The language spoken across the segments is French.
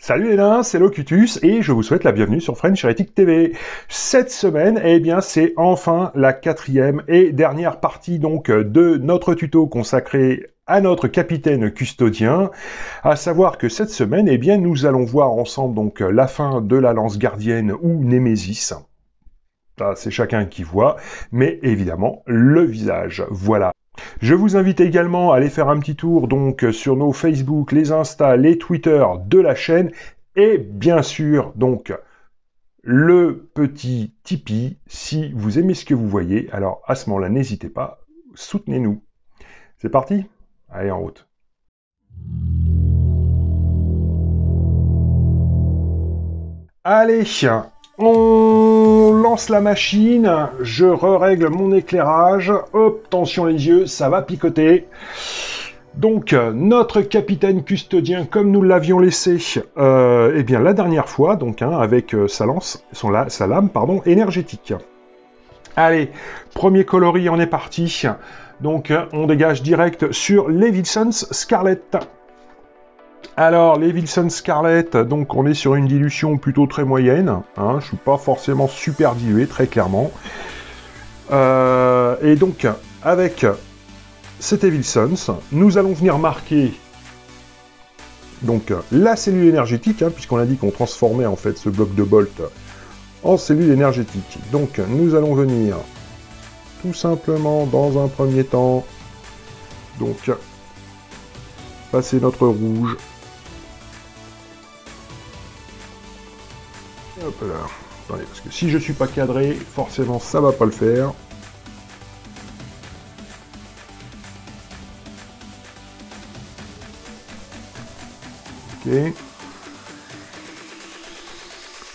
Salut les nains, c'est Locutus et je vous souhaite la bienvenue sur French Heretic TV. Cette semaine, eh bien, c'est enfin la quatrième et dernière partie donc de notre tuto consacré à notre capitaine custodien. À savoir que cette semaine, eh bien, nous allons voir ensemble donc la fin de la lance gardienne ou Némésis. Ça, c'est chacun qui voit, mais évidemment le visage. Voilà. Je vous invite également à aller faire un petit tour donc sur nos Facebook, les Insta, les Twitter de la chaîne et bien sûr donc le petit Tipeee si vous aimez ce que vous voyez. Alors à ce moment-là, n'hésitez pas, soutenez-nous. C'est parti? Allez, en route. Allez, on lance la machine, je règle mon éclairage, hop, tension les yeux, ça va picoter. Donc, notre capitaine custodien, comme nous l'avions laissé, eh bien, la dernière fois, donc, avec sa lame, énergétique. Allez, premier coloris, on est parti. Donc, on dégage direct sur les Wilson's Scarlet. Alors, les Wilson Scarlet, donc on est sur une dilution plutôt très moyenne. Je ne suis pas forcément super dilué, très clairement. Et donc, avec cet Wilsons, nous allons venir marquer donc la cellule énergétique, puisqu'on a dit qu'on transformait en fait ce bloc de Bolt en cellule énergétique. Donc, nous allons venir tout simplement dans un premier temps, donc passer notre rouge. Hop là. Attendez, parce que si je suis pas cadré, forcément ça va pas le faire. Ok.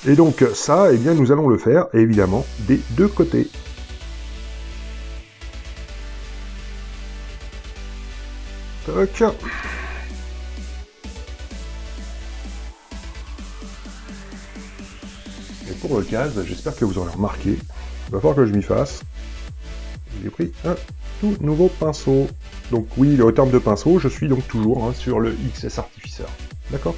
Et donc ça, eh bien nous allons le faire, évidemment, des deux côtés. Toc. Pour le casque, j'espère que vous aurez remarqué, il va falloir que je m'y fasse. J'ai pris un tout nouveau pinceau. Donc oui, au terme de pinceau, je suis donc toujours sur le XS Artificer. D'accord?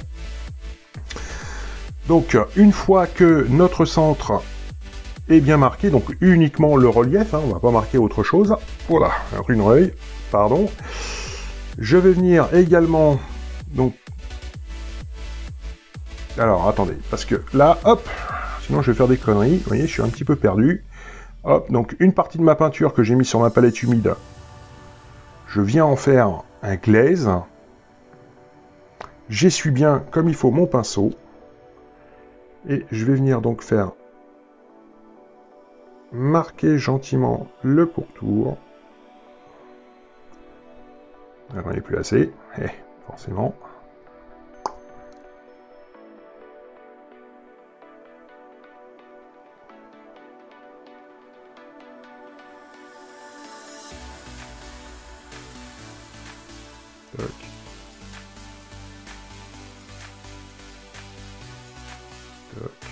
Donc, une fois que notre centre est bien marqué, donc uniquement le relief, on va pas marquer autre chose. Voilà, un runeroy, pardon. Je vais venir également, donc... Alors, attendez, parce que là, hop, sinon je vais faire des conneries. Vous voyez, je suis un petit peu perdu. Hop, donc une partie de ma peinture que j'ai mis sur ma palette humide, je viens en faire un glaze. J'essuie bien comme il faut mon pinceau. Et je vais venir donc faire marquer gentiment le pourtour. Alors, il n'est plus assez, forcément. Toc.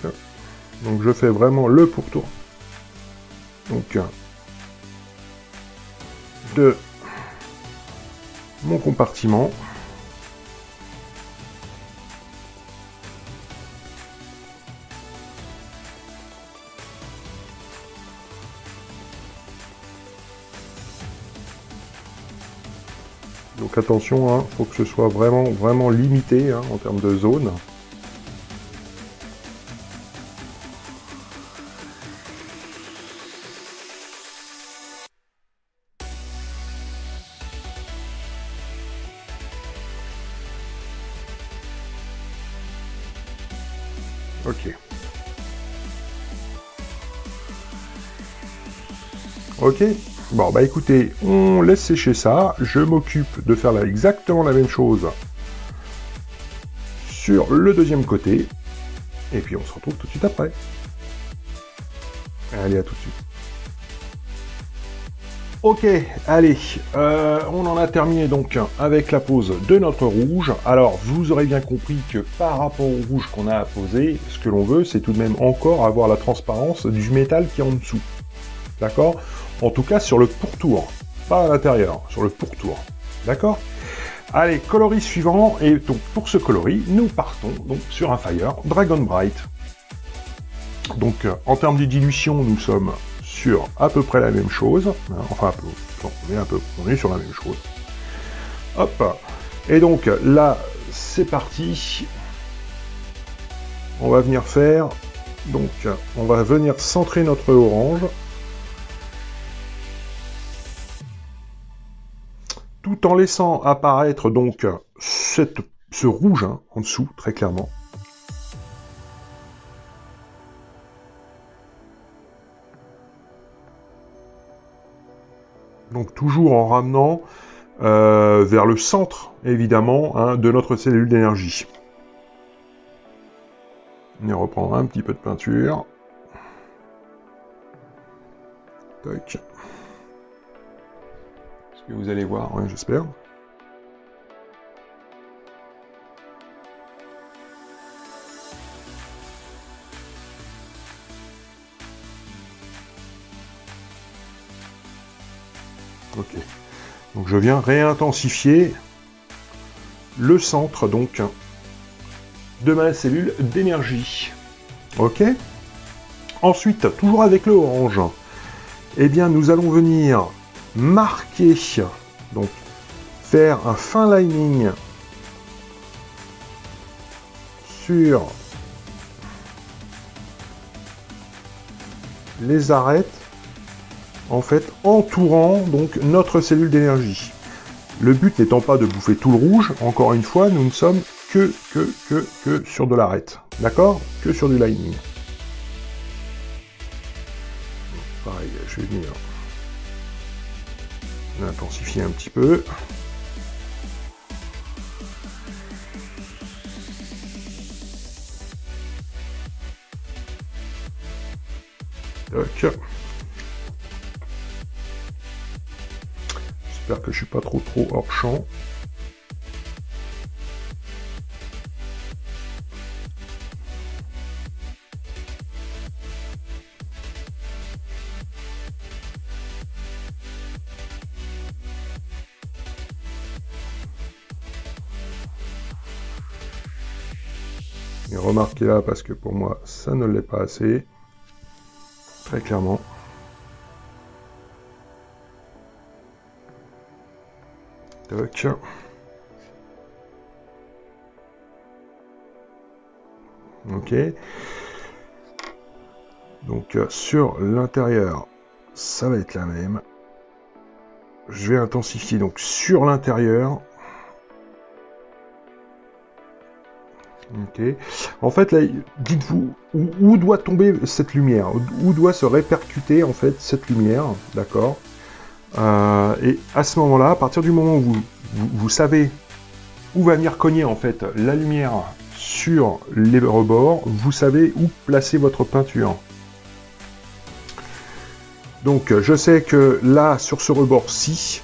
Toc. Donc je fais vraiment le pourtour. Donc de mon compartiment. Donc attention, faut que ce soit vraiment limité en termes de zone. Ok. Ok. Bon, bah écoutez, on laisse sécher ça. Je m'occupe de faire exactement la même chose sur le deuxième côté. Et puis on se retrouve tout de suite après. Allez, à tout de suite. Ok, allez, on en a terminé donc avec la pose de notre rouge. Alors, vous aurez bien compris que par rapport au rouge qu'on a posé, ce que l'on veut, c'est tout de même encore avoir la transparence du métal qui est en dessous. D'accord? En tout cas, sur le pourtour, pas à l'intérieur, sur le pourtour. D'accord? Allez, coloris suivant, et donc pour ce coloris, nous partons donc sur un Fire Dragon Bright. Donc en termes de dilution, nous sommes sur à peu près la même chose, hein, enfin on est sur la même chose. Hop, et donc là, c'est parti. On va venir faire, donc on va venir centrer notre orange. Tout en laissant apparaître donc ce rouge hein, en dessous, très clairement. Donc toujours en ramenant vers le centre, évidemment, hein, de notre cellule d'énergie. On va reprendre un petit peu de peinture. Tac. Est-ce que vous allez voir? Ouais, j'espère. Ok. Donc je viens réintensifier le centre donc de ma cellule d'énergie. Ok. Ensuite, toujours avec le orange, eh bien nous allons venir marquer, donc faire un fin lining sur les arêtes, en fait entourant donc notre cellule d'énergie. Le but n'étant pas de bouffer tout le rouge, encore une fois, nous ne sommes que sur de l'arête, d'accord? Que sur du lining. Pareil, je vais venir intensifier un petit peu. Tac. J'espère que je suis pas trop hors champ. Et remarquez là, parce que pour moi, ça ne l'est pas assez. Très clairement. Tac. Ok. Donc sur l'intérieur, ça va être la même. Je vais intensifier donc sur l'intérieur. Ok. En fait, là, dites-vous où doit tomber cette lumière, où doit se répercuter en fait cette lumière, d'accord. Et à ce moment-là, à partir du moment où vous savez où va venir cogner en fait la lumière sur les rebords, vous savez où placer votre peinture. Donc, je sais que là, sur ce rebord-ci,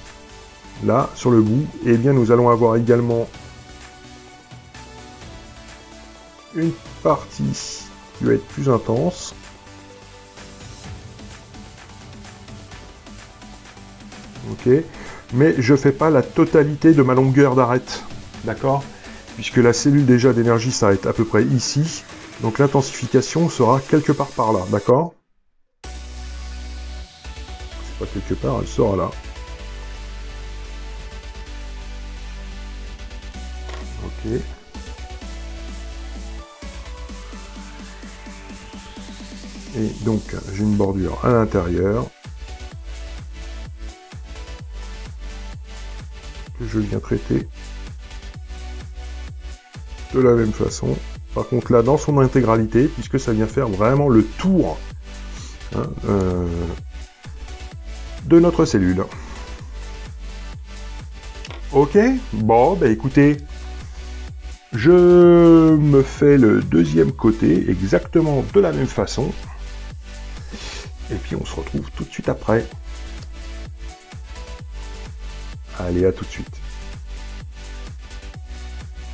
là, sur le bout, eh bien, nous allons avoir également une partie qui va être plus intense. Ok, mais je fais pas la totalité de ma longueur d'arête, d'accord, puisque la cellule déjà d'énergie s'arrête à peu près ici, donc l'intensification sera quelque part par là, d'accord. C'est pas quelque part, elle sera là. Ok. Et donc j'ai une bordure à l'intérieur que je viens traiter de la même façon. Par contre là dans son intégralité, puisque ça vient faire vraiment le tour hein, de notre cellule. Ok, bon bah écoutez, je me fais le deuxième côté exactement de la même façon. Et puis on se retrouve tout de suite après. Allez, à tout de suite.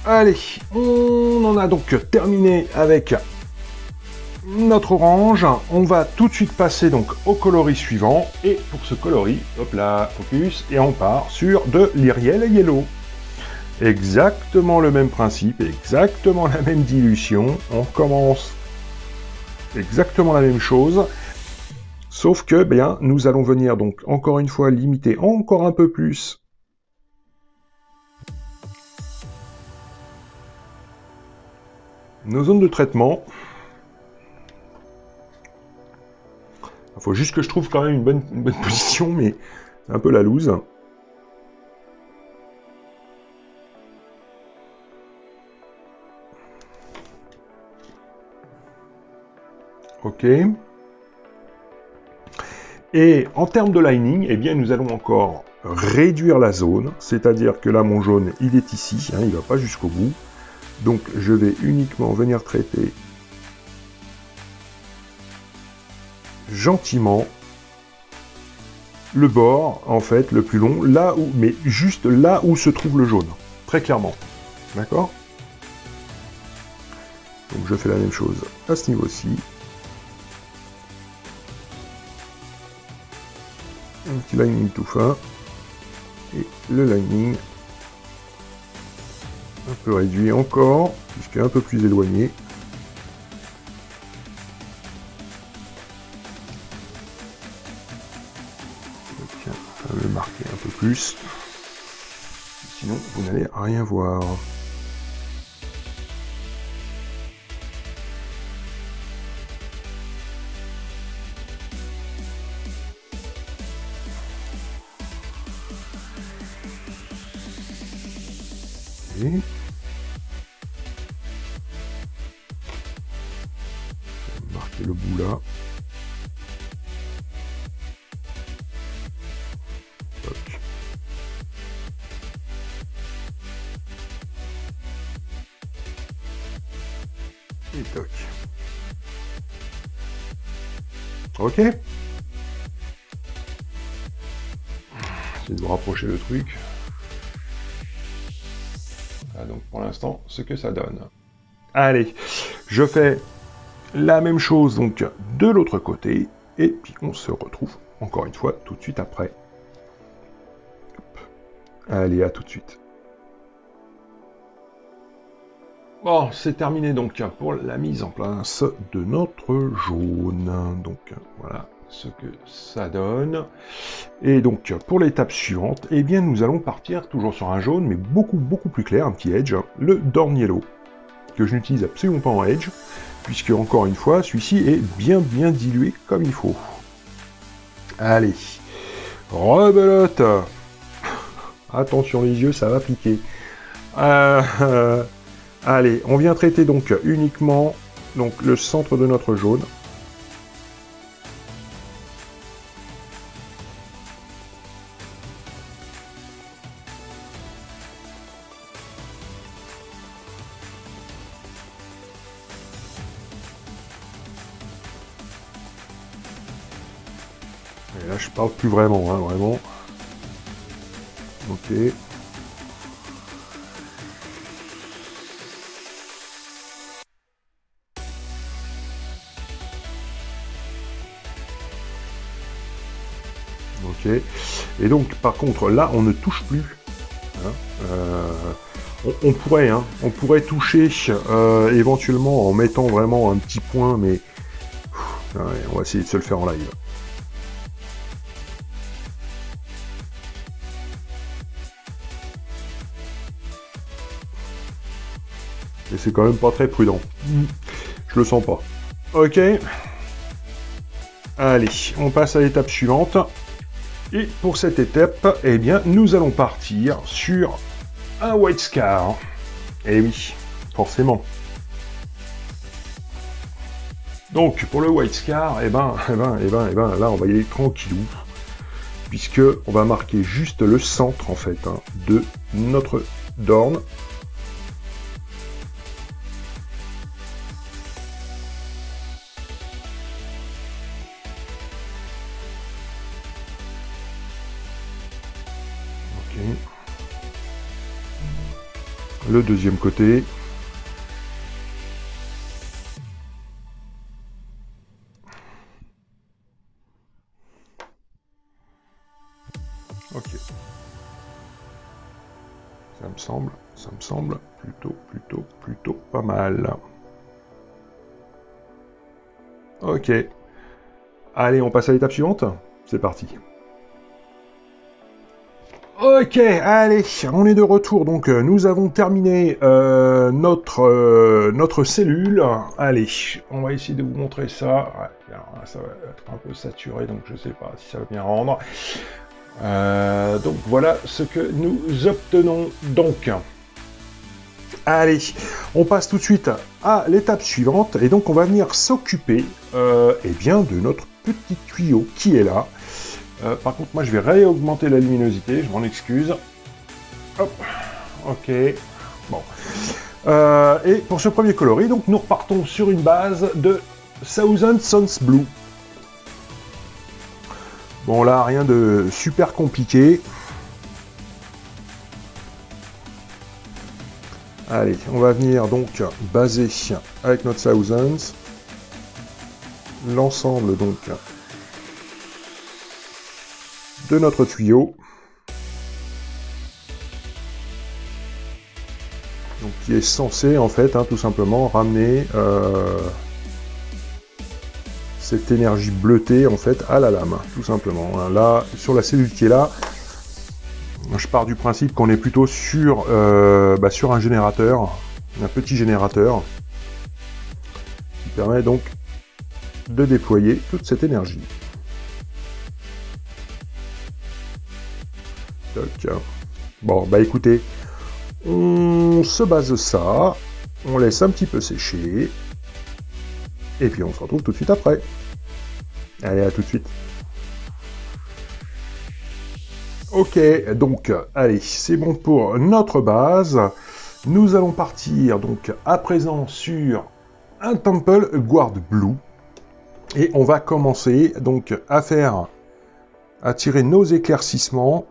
Allez, on en a donc terminé avec notre orange. On va tout de suite passer donc au coloris suivant. Et pour ce coloris, hop là, focus, et on part sur de l'Iriel Yellow. Exactement le même principe, exactement la même dilution. On commence exactement la même chose. Sauf que, bien, nous allons venir donc encore une fois limiter encore un peu plus nos zones de traitement. Il faut juste que je trouve quand même une bonne position, mais c'est un peu la loose. Ok. Et en termes de lining, eh bien, nous allons encore réduire la zone, c'est-à-dire que là, mon jaune, il est ici, hein, il ne va pas jusqu'au bout. Donc, je vais uniquement venir traiter gentiment le bord, en fait, le plus long, là où, mais juste là où se trouve le jaune, très clairement. D'accord? Donc, je fais la même chose à ce niveau-ci. Un petit lining tout fin. Et le lining un peu réduit encore, puisqu'il est un peu plus éloigné. Tiens, on va le marquer un peu plus. Sinon, vous n'allez rien voir. Et marquer le bout là. Toc. Et toc. Ok. J'essaie de vous rapprocher le truc. Voilà, donc pour l'instant, ce que ça donne. Allez, je fais la même chose donc de l'autre côté. Et puis on se retrouve encore une fois tout de suite après. Hop. Allez, à tout de suite. Bon, c'est terminé donc pour la mise en place de notre jaune. Donc voilà ce que ça donne. Et donc pour l'étape suivante, eh bien nous allons partir toujours sur un jaune, mais beaucoup plus clair, un petit edge, le Dorn Yellow, que je n'utilise absolument pas en edge, puisque encore une fois, celui-ci est bien dilué comme il faut. Allez, rebelote. Attention les yeux, ça va piquer. Allez, on vient traiter donc uniquement donc, le centre de notre jaune. Et là, je parle plus vraiment, hein, vraiment. Ok. Ok. Et donc, par contre, là, on ne touche plus. Hein. On pourrait toucher éventuellement en mettant vraiment un petit point, mais ouais, on va essayer de se le faire en live. Et c'est quand même pas très prudent. Je le sens pas. Ok. Allez, on passe à l'étape suivante. Et pour cette étape, eh bien, nous allons partir sur un White Scar. Eh oui, forcément. Donc, pour le White Scar, là, on va y aller tranquillou. Puisque on va marquer juste le centre, en fait, hein, de notre Dorn. Le deuxième côté. Ok. Ça me semble plutôt pas mal. Ok. Allez, on passe à l'étape suivante. C'est parti. Ok, allez, on est de retour. Donc, nous avons terminé notre cellule. Allez, on va essayer de vous montrer ça. Ouais, alors, ça va être un peu saturé, donc je sais pas si ça va bien rendre. Donc, voilà ce que nous obtenons. Donc, allez, on passe tout de suite à l'étape suivante. Et donc, on va venir s'occuper eh bien, de notre petit tuyau qui est là. Par contre, moi, je vais réaugmenter la luminosité, je m'en excuse. Hop, ok. Bon. Et pour ce premier coloris, donc, nous repartons sur une base de Thousand Suns Blue. Bon, là, rien de super compliqué. Allez, on va venir donc baser avec notre Thousands l'ensemble donc de notre tuyau, donc qui est censé en fait tout simplement ramener cette énergie bleutée en fait à la lame, tout simplement. Là, sur la cellule qui est là, je pars du principe qu'on est plutôt sur un générateur, un petit générateur, qui permet donc de déployer toute cette énergie. Toc. Bon, bah écoutez, on se base de ça, on laisse un petit peu sécher, et puis on se retrouve tout de suite après. Allez, à tout de suite. Ok, donc, allez, c'est bon pour notre base. Nous allons partir donc à présent sur un Temple Guard Blue. Et on va commencer donc à tirer nos éclaircissements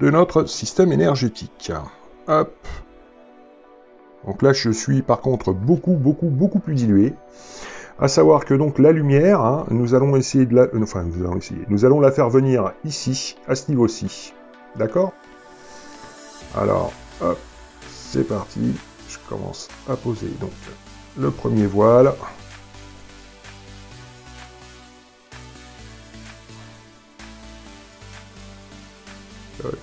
de notre système énergétique. Hop. Donc là, je suis par contre beaucoup plus dilué. À savoir que donc la lumière, nous allons essayer de la... nous allons la faire venir ici, à ce niveau-ci. D'accord? Alors, hop, c'est parti. Je commence à poser donc le premier voile. Toc.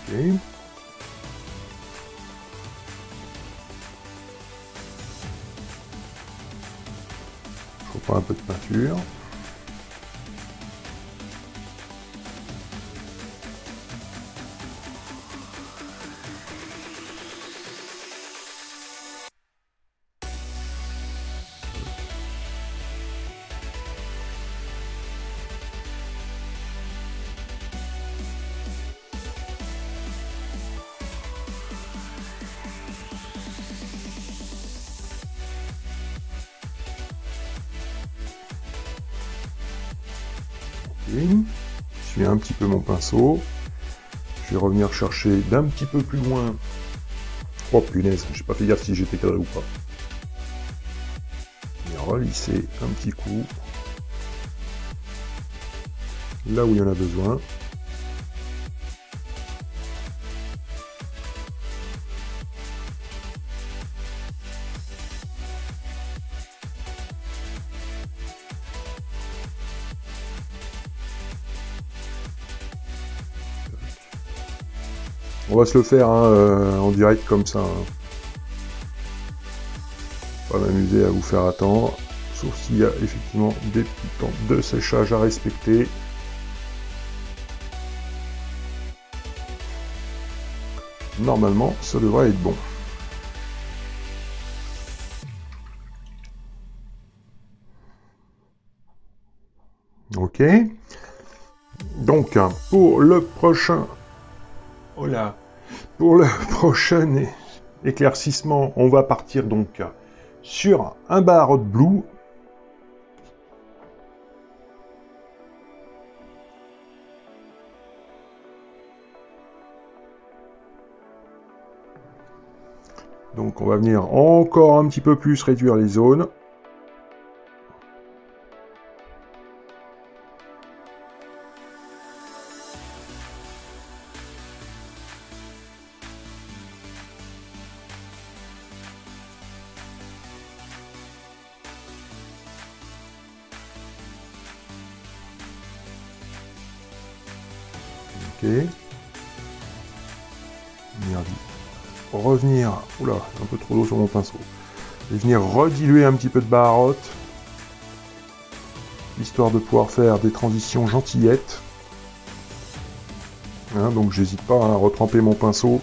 Ok. Je reprends un peu de peinture. Je suis un petit peu mon pinceau. Je vais revenir chercher d'un petit peu plus loin. Oh punaise, j'ai pas fait gaffe si j'étais cadré ou pas. Et relisser un petit coup. Là où il y en a besoin. On va se le faire en direct comme ça. Pas m'amuser à vous faire attendre. Sauf s'il y a effectivement des petits temps de séchage à respecter. Normalement, ça devrait être bon. Ok. Donc, pour le prochain... Oh là. Pour le prochain éclaircissement, on va partir donc sur un Baharot Blue. Donc on va venir encore un petit peu plus réduire les zones. Ok. Revenir, oula, un peu trop d'eau sur mon pinceau, et venir rediluer un petit peu de Baharotte, histoire de pouvoir faire des transitions gentillettes. Hein, donc j'hésite pas à retremper mon pinceau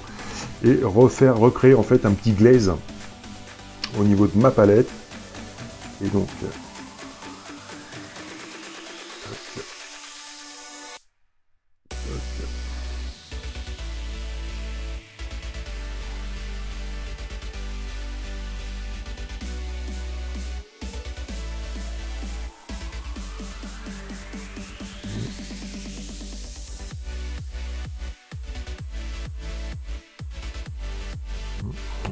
et recréer en fait un petit glaze au niveau de ma palette. Et donc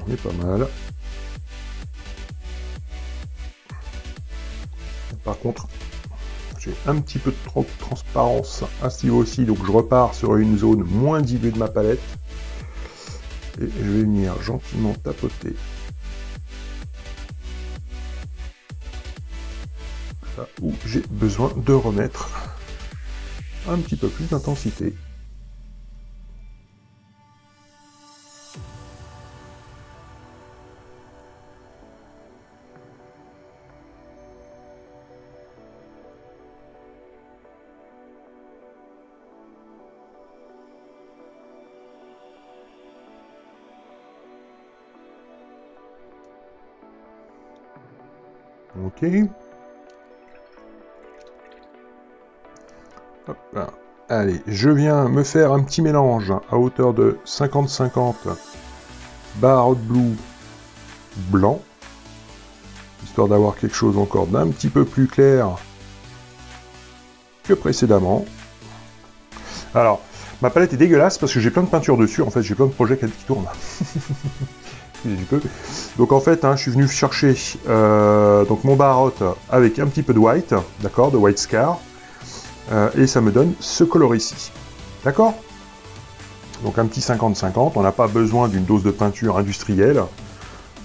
on est pas mal. Par contre, j'ai un petit peu trop de transparence à ce niveau aussi, donc je repars sur une zone moins diluée de ma palette. Et je vais venir gentiment tapoter là où j'ai besoin de remettre un petit peu plus d'intensité. Ok. Hop là. Allez, je viens me faire un petit mélange à hauteur de 50-50 Baharotte Blue blanc, histoire d'avoir quelque chose encore d'un petit peu plus clair que précédemment. Alors, ma palette est dégueulasse parce que j'ai plein de peinture dessus, en fait j'ai plein de projets qui tournent. Du peu. Donc en fait, hein, je suis venu chercher donc mon Baharotte avec un petit peu de white, d'accord, de white scar, et ça me donne ce color ici, d'accord. Donc un petit 50-50, on n'a pas besoin d'une dose de peinture industrielle,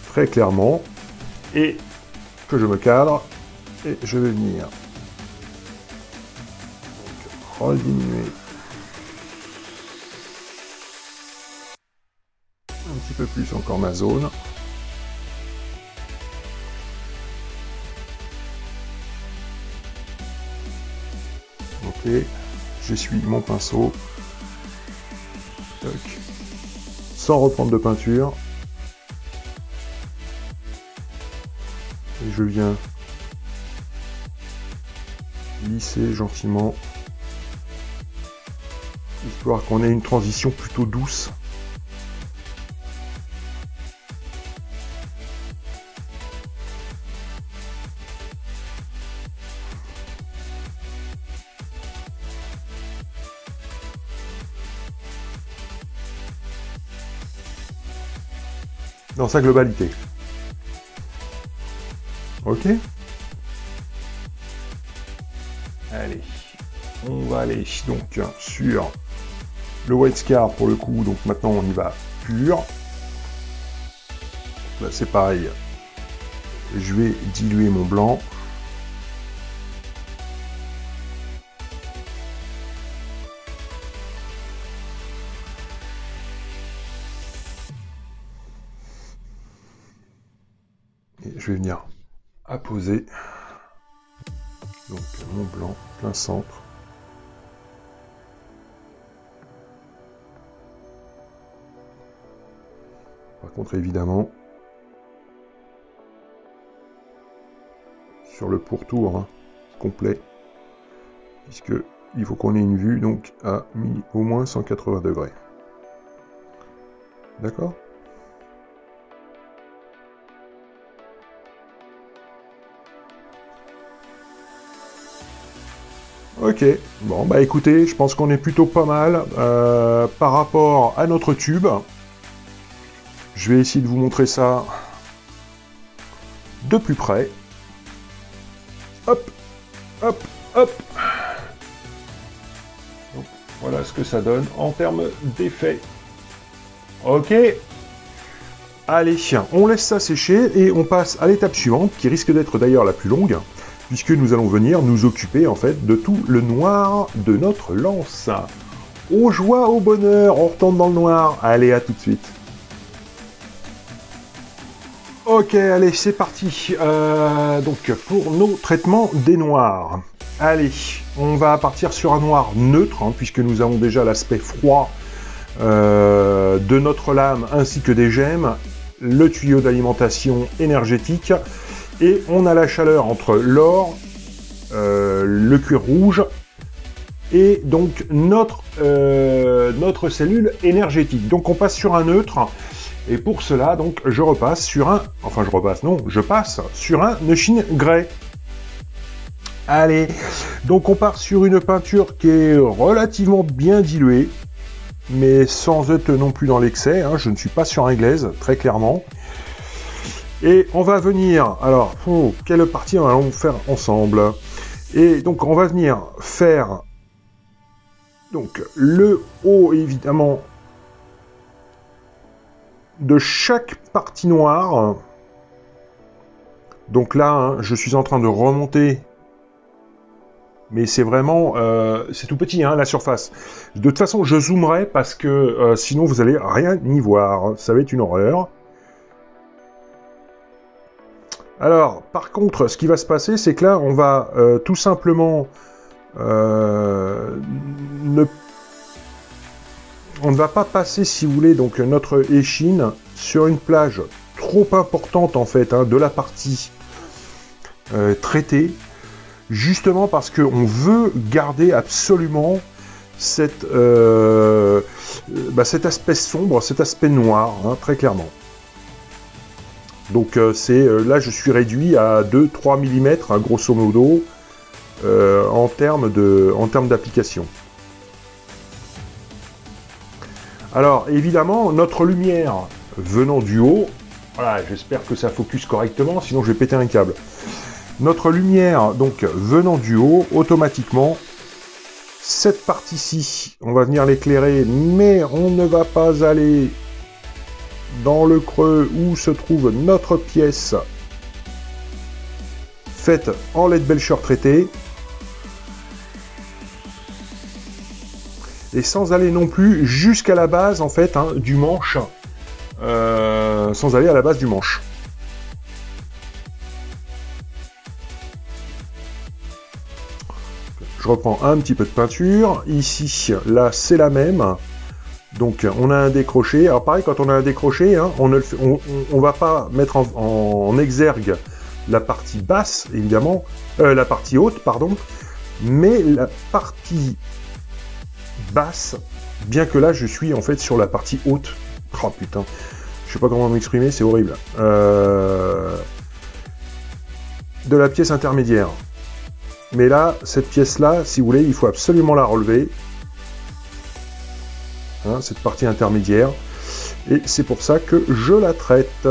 très clairement, et que je me cadre, et je vais venir rediminuer un petit peu plus encore ma zone. Ok, j'essuie mon pinceau. Toc. Sans reprendre de peinture. Et je viens lisser gentiment, histoire qu'on ait une transition plutôt douce. Dans sa globalité. Ok. Allez, on va aller donc sur le white scar pour le coup, donc maintenant on y va pur. Là c'est pareil, je vais diluer mon blanc. Et je vais venir apposer donc mon blanc plein centre. Par contre, évidemment, sur le pourtour hein, complet, puisque il faut qu'on ait une vue donc à au moins 180 degrés. D'accord ? Ok, bon bah écoutez, je pense qu'on est plutôt pas mal par rapport à notre tube. Je vais essayer de vous montrer ça de plus près. Hop, hop, hop. Donc, voilà ce que ça donne en termes d'effet. Ok. Allez, on laisse ça sécher et on passe à l'étape suivante, qui risque d'être d'ailleurs la plus longue, puisque nous allons venir nous occuper en fait de tout le noir de notre lance. Aux joies, au bonheur, on retourne dans le noir. Allez, à tout de suite. Ok, allez, c'est parti. Donc, pour nos traitements des noirs. Allez, on va partir sur un noir neutre, hein, puisque nous avons déjà l'aspect froid de notre lame, ainsi que des gemmes, le tuyau d'alimentation énergétique, et on a la chaleur entre l'or, le cuir rouge, et donc notre cellule énergétique. Donc on passe sur un neutre. Et pour cela, donc, je passe sur un Nushin Grey. Allez, donc on part sur une peinture qui est relativement bien diluée, mais sans être non plus dans l'excès, hein, je ne suis pas sur un glaze, très clairement. Et on va venir, alors, quelle partie allons faire ensemble? Et donc on va venir faire donc le haut, évidemment, de chaque partie noire. Donc là, hein, je suis en train de remonter, mais c'est vraiment, c'est tout petit, hein, la surface. De toute façon, je zoomerai parce que sinon vous allez rien y voir. Ça va être une horreur. Alors, par contre, ce qui va se passer, c'est que là, on va tout simplement on ne va pas passer, si vous voulez, donc notre échine sur une plage trop importante, en fait, hein, de la partie traitée, justement parce qu'on veut garder absolument cet aspect sombre, cet aspect noir, hein, très clairement. Donc là, je suis réduit à 2-3 mm, hein, grosso modo, en termes d'application. Alors, évidemment, notre lumière venant du haut, voilà, j'espère que ça focus correctement, sinon je vais péter un câble. Notre lumière, donc, venant du haut, automatiquement, cette partie-ci, on va venir l'éclairer, mais on ne va pas aller dans le creux où se trouve notre pièce faite en LED Belcher traité. Et sans aller non plus jusqu'à la base, en fait, hein, du manche. Sans aller à la base du manche. Je reprends un petit peu de peinture. Ici, là, c'est la même. Donc, on a un décroché. Alors, pareil, quand on a un décroché, hein, on ne va pas mettre en exergue la partie basse, évidemment. La partie haute, pardon. Mais la partie basse, bien que là je suis en fait sur la partie haute. Oh putain, je sais pas comment m'exprimer, c'est horrible. De la pièce intermédiaire. Mais là, cette pièce-là, si vous voulez, il faut absolument la relever. Hein, cette partie intermédiaire. Et c'est pour ça que je la traite.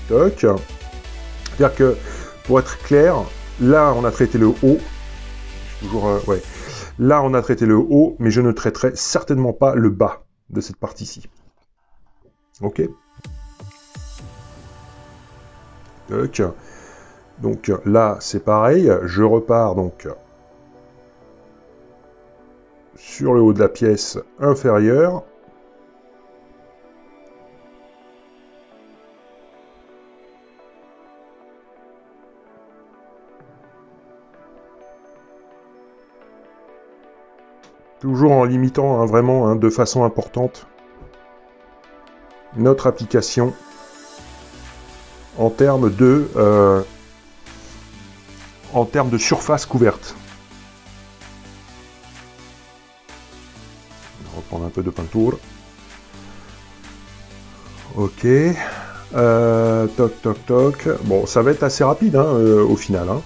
Toc. C'est-à-dire que, pour être clair, là on a traité le haut. Toujours, ouais. Là, on a traité le haut, mais je ne traiterai certainement pas le bas de cette partie-ci. Ok. Donc là, c'est pareil. Je repars donc sur le haut de la pièce inférieure. Toujours en limitant, hein, vraiment, hein, de façon importante notre application en termes de surface couverte. On va reprendre un peu de peinture. Ok. Toc, toc, toc. Bon, ça va être assez rapide, hein, au final. Hein.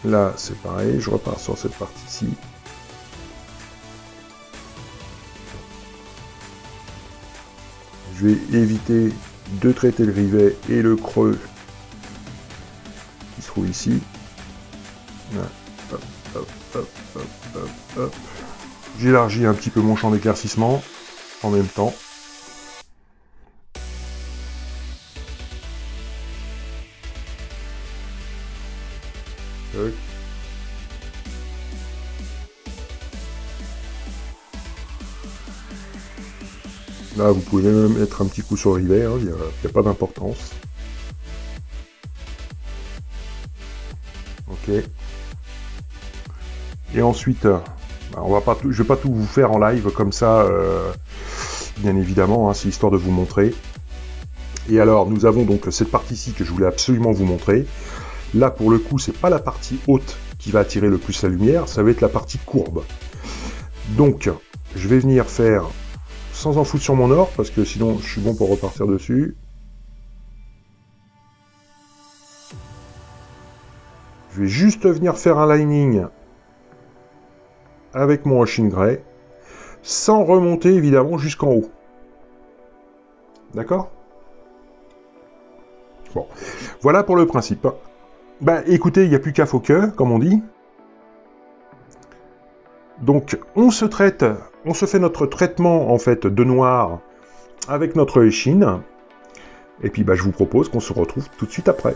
Là, c'est pareil, je repars sur cette partie-ci. Je vais éviter de traiter le rivet et le creux qui se trouve ici. Voilà. Hop, hop, hop, hop, hop, hop. J'élargis un petit peu mon champ d'éclaircissement en même temps. Là, vous pouvez même mettre un petit coup sur le rivet, il n'y a pas d'importance. Ok. Et ensuite, je vais pas tout vous faire en live comme ça, bien évidemment, c'est histoire de vous montrer. Et alors, nous avons donc cette partie-ci que je voulais absolument vous montrer. Là, pour le coup, c'est pas la partie haute qui va attirer le plus la lumière, ça va être la partie courbe. Donc, je vais venir faire, sans en foutre sur mon or, parce que sinon, je suis bon pour repartir dessus. Je vais juste venir faire un lining avec mon Ocean Grey, sans remonter, évidemment, jusqu'en haut. D'accord ? Bon, voilà pour le principe. Bah écoutez, il n'y a plus qu'à faut que, comme on dit. Donc on se fait notre traitement en fait de noir avec notre échine. Et puis bah je vous propose qu'on se retrouve tout de suite après.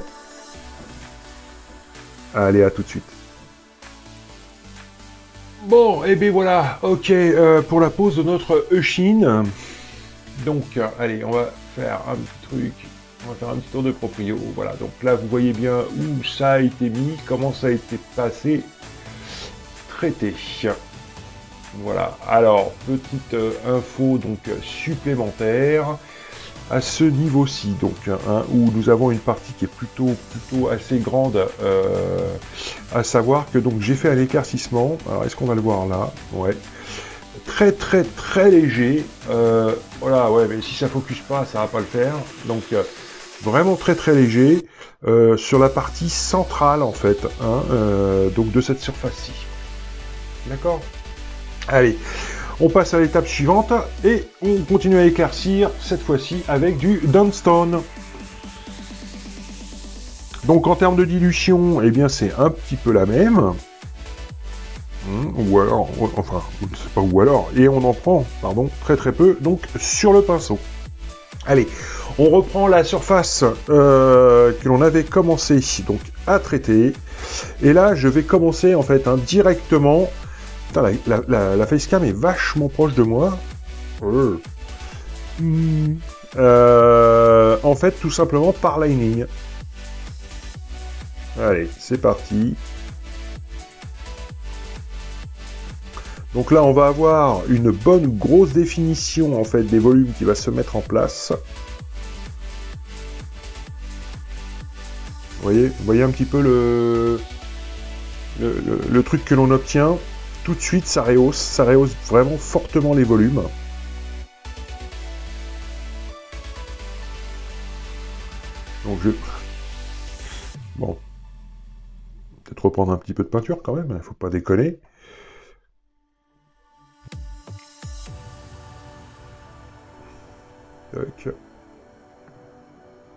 Allez, à tout de suite. Bon, et bien voilà, ok, pour la pose de notre échine. Donc, allez, on va faire un petit truc. On va faire un petit tour de proprio. Voilà, donc là, vous voyez bien où ça a été mis, comment ça a été passé, traité. Voilà, alors, petite info donc supplémentaire à ce niveau-ci, donc, où nous avons une partie qui est plutôt assez grande, à savoir que donc j'ai fait un éclaircissement. Alors, est-ce qu'on va le voir là? Ouais. Très léger. Voilà, ouais, mais si ça focus pas, ça va pas le faire. Donc, vraiment très léger sur la partie centrale en fait, donc de cette surface-ci. D'accord? Allez, on passe à l'étape suivante et on continue à éclaircir cette fois-ci avec du Dunstone. Donc en termes de dilution, eh bien c'est un petit peu la même. Ou alors, enfin, je ne sais pas où alors, et on en prend, pardon, très peu, donc sur le pinceau. Allez, on reprend la surface que l'on avait commencé donc à traiter, et là je vais commencer en fait directement. Putain, la facecam est vachement proche de moi. En fait, tout simplement par lining. Allez, c'est parti. Donc là, on va avoir une bonne grosse définition en fait des volumes qui va se mettre en place. Vous voyez un petit peu le truc que l'on obtient. Tout de suite, ça rehausse vraiment fortement les volumes. Donc bon, peut-être reprendre un petit peu de peinture quand même, il ne faut pas déconner. Tac.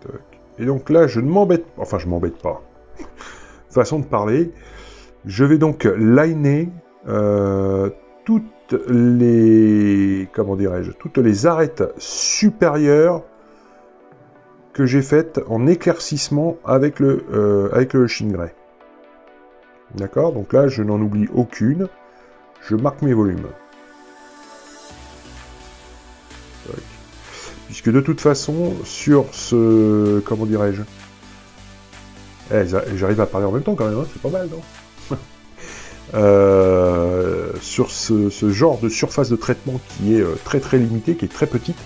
Tac. Et donc là, je m'embête pas. Façon de parler. Je vais donc liner toutes les arêtes supérieures que j'ai faites en éclaircissement avec le Ocean Grey. D'accord? Donc là, je n'en oublie aucune. Je marque mes volumes. Tac. Puisque de toute façon, sur ce... Comment dirais-je? J'arrive à parler en même temps quand même, hein, c'est pas mal, non? Sur ce genre de surface de traitement qui est très limité, qui est très petite,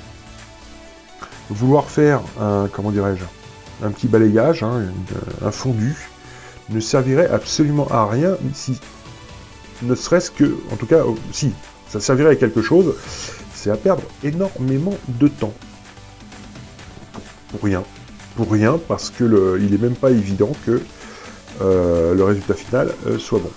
vouloir faire un petit balayage, un fondu, ne servirait absolument à rien, si ne serait-ce que, en tout cas, si, ça servirait à quelque chose, c'est à perdre énormément de temps. Pour rien, parce que il est même pas évident que le résultat final soit bon.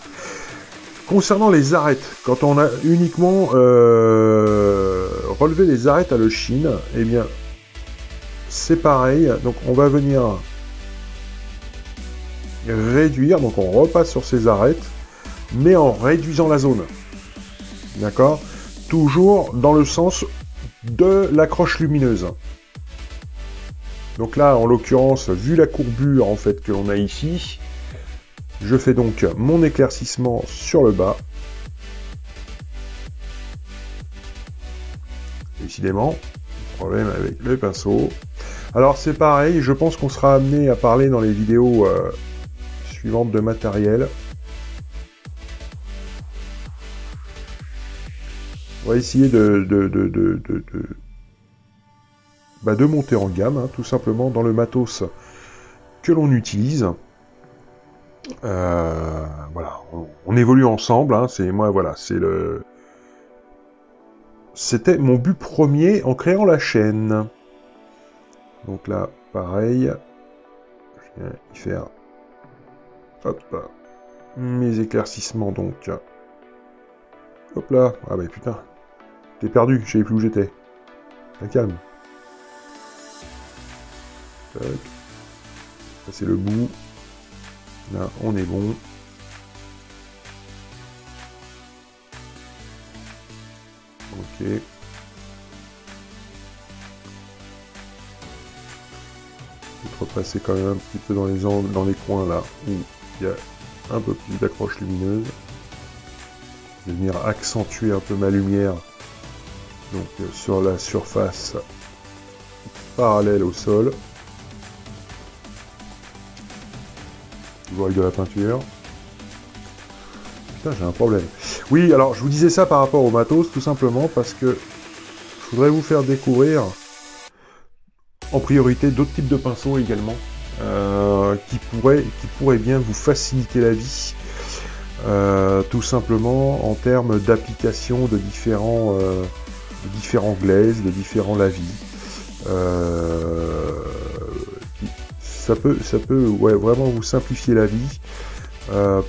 Concernant les arêtes, quand on a uniquement relevé les arêtes à l'Ocean, eh bien, c'est pareil. Donc on va venir réduire. Donc on repasse sur ces arêtes, mais en réduisant la zone. D'accord? Toujours dans le sens de l'accroche lumineuse. Donc là, en l'occurrence, vu la courbure en fait que l'on a ici, je fais donc mon éclaircissement sur le bas. Décidément, problème avec le pinceau. Alors c'est pareil, je pense qu'on sera amené à parler dans les vidéos suivantes de matériel. On va essayer de monter en gamme, hein, tout simplement, dans le matos que l'on utilise. Voilà, on évolue ensemble, hein, c'était mon but premier en créant la chaîne. Donc là, pareil, je viens y faire, hop, mes éclaircissements, donc, hop là, ah bah putain, t'es perdu, je savais plus où j'étais, calme. Tac. Ça c'est le bout, là on est bon. Ok. Repasser quand même un petit peu dans les angles, dans les coins là où il y a un peu plus d'accroche lumineuse. Je vais venir accentuer un peu ma lumière donc sur la surface parallèle au sol. Toujours avec de la peinture. Putain, j'ai un problème. Oui, alors je vous disais ça par rapport au matos, tout simplement parce que je voudrais vous faire découvrir en priorité d'autres types de pinceaux également qui pourraient bien vous faciliter la vie, tout simplement en termes d'application de différents glazes, de différents lavis. Ça peut ouais, vraiment vous simplifier la vie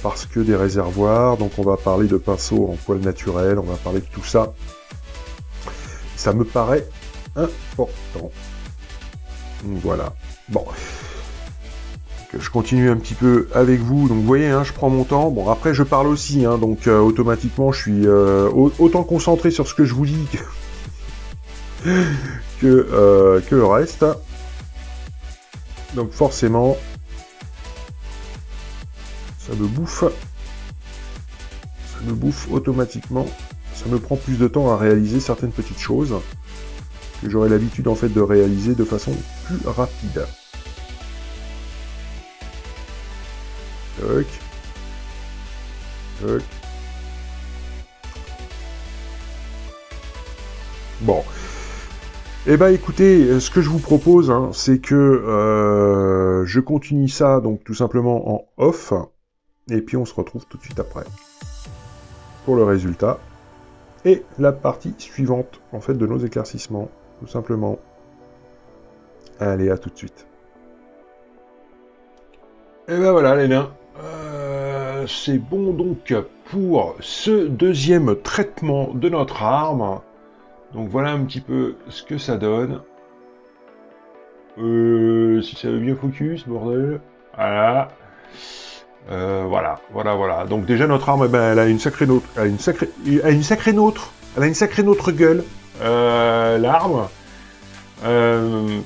parce que des réservoirs, donc on va parler de pinceaux en poil naturel, on va parler de tout ça. Ça me paraît important. Voilà. Bon. Donc, je continue un petit peu avec vous. Donc vous voyez, hein, je prends mon temps. Bon, après je parle aussi, hein, donc automatiquement je suis autant concentré sur ce que je vous dis que le reste. Donc forcément, ça me bouffe automatiquement. Ça me prend plus de temps à réaliser certaines petites choses que j'aurais l'habitude en fait de réaliser de façon plus rapide. Toc. Toc. Bon. Eh ben écoutez, ce que je vous propose, hein, c'est que je continue ça donc tout simplement en off, et puis on se retrouve tout de suite après pour le résultat et la partie suivante en fait de nos éclaircissements, tout simplement. Allez, à tout de suite. Et ben voilà les nains, c'est bon donc pour ce deuxième traitement de notre arme. Donc voilà un petit peu ce que ça donne. Si ça veut bien focus, bordel. Voilà. Voilà. Donc déjà notre arme, ben, elle a une sacrée nôtre gueule. L'arme.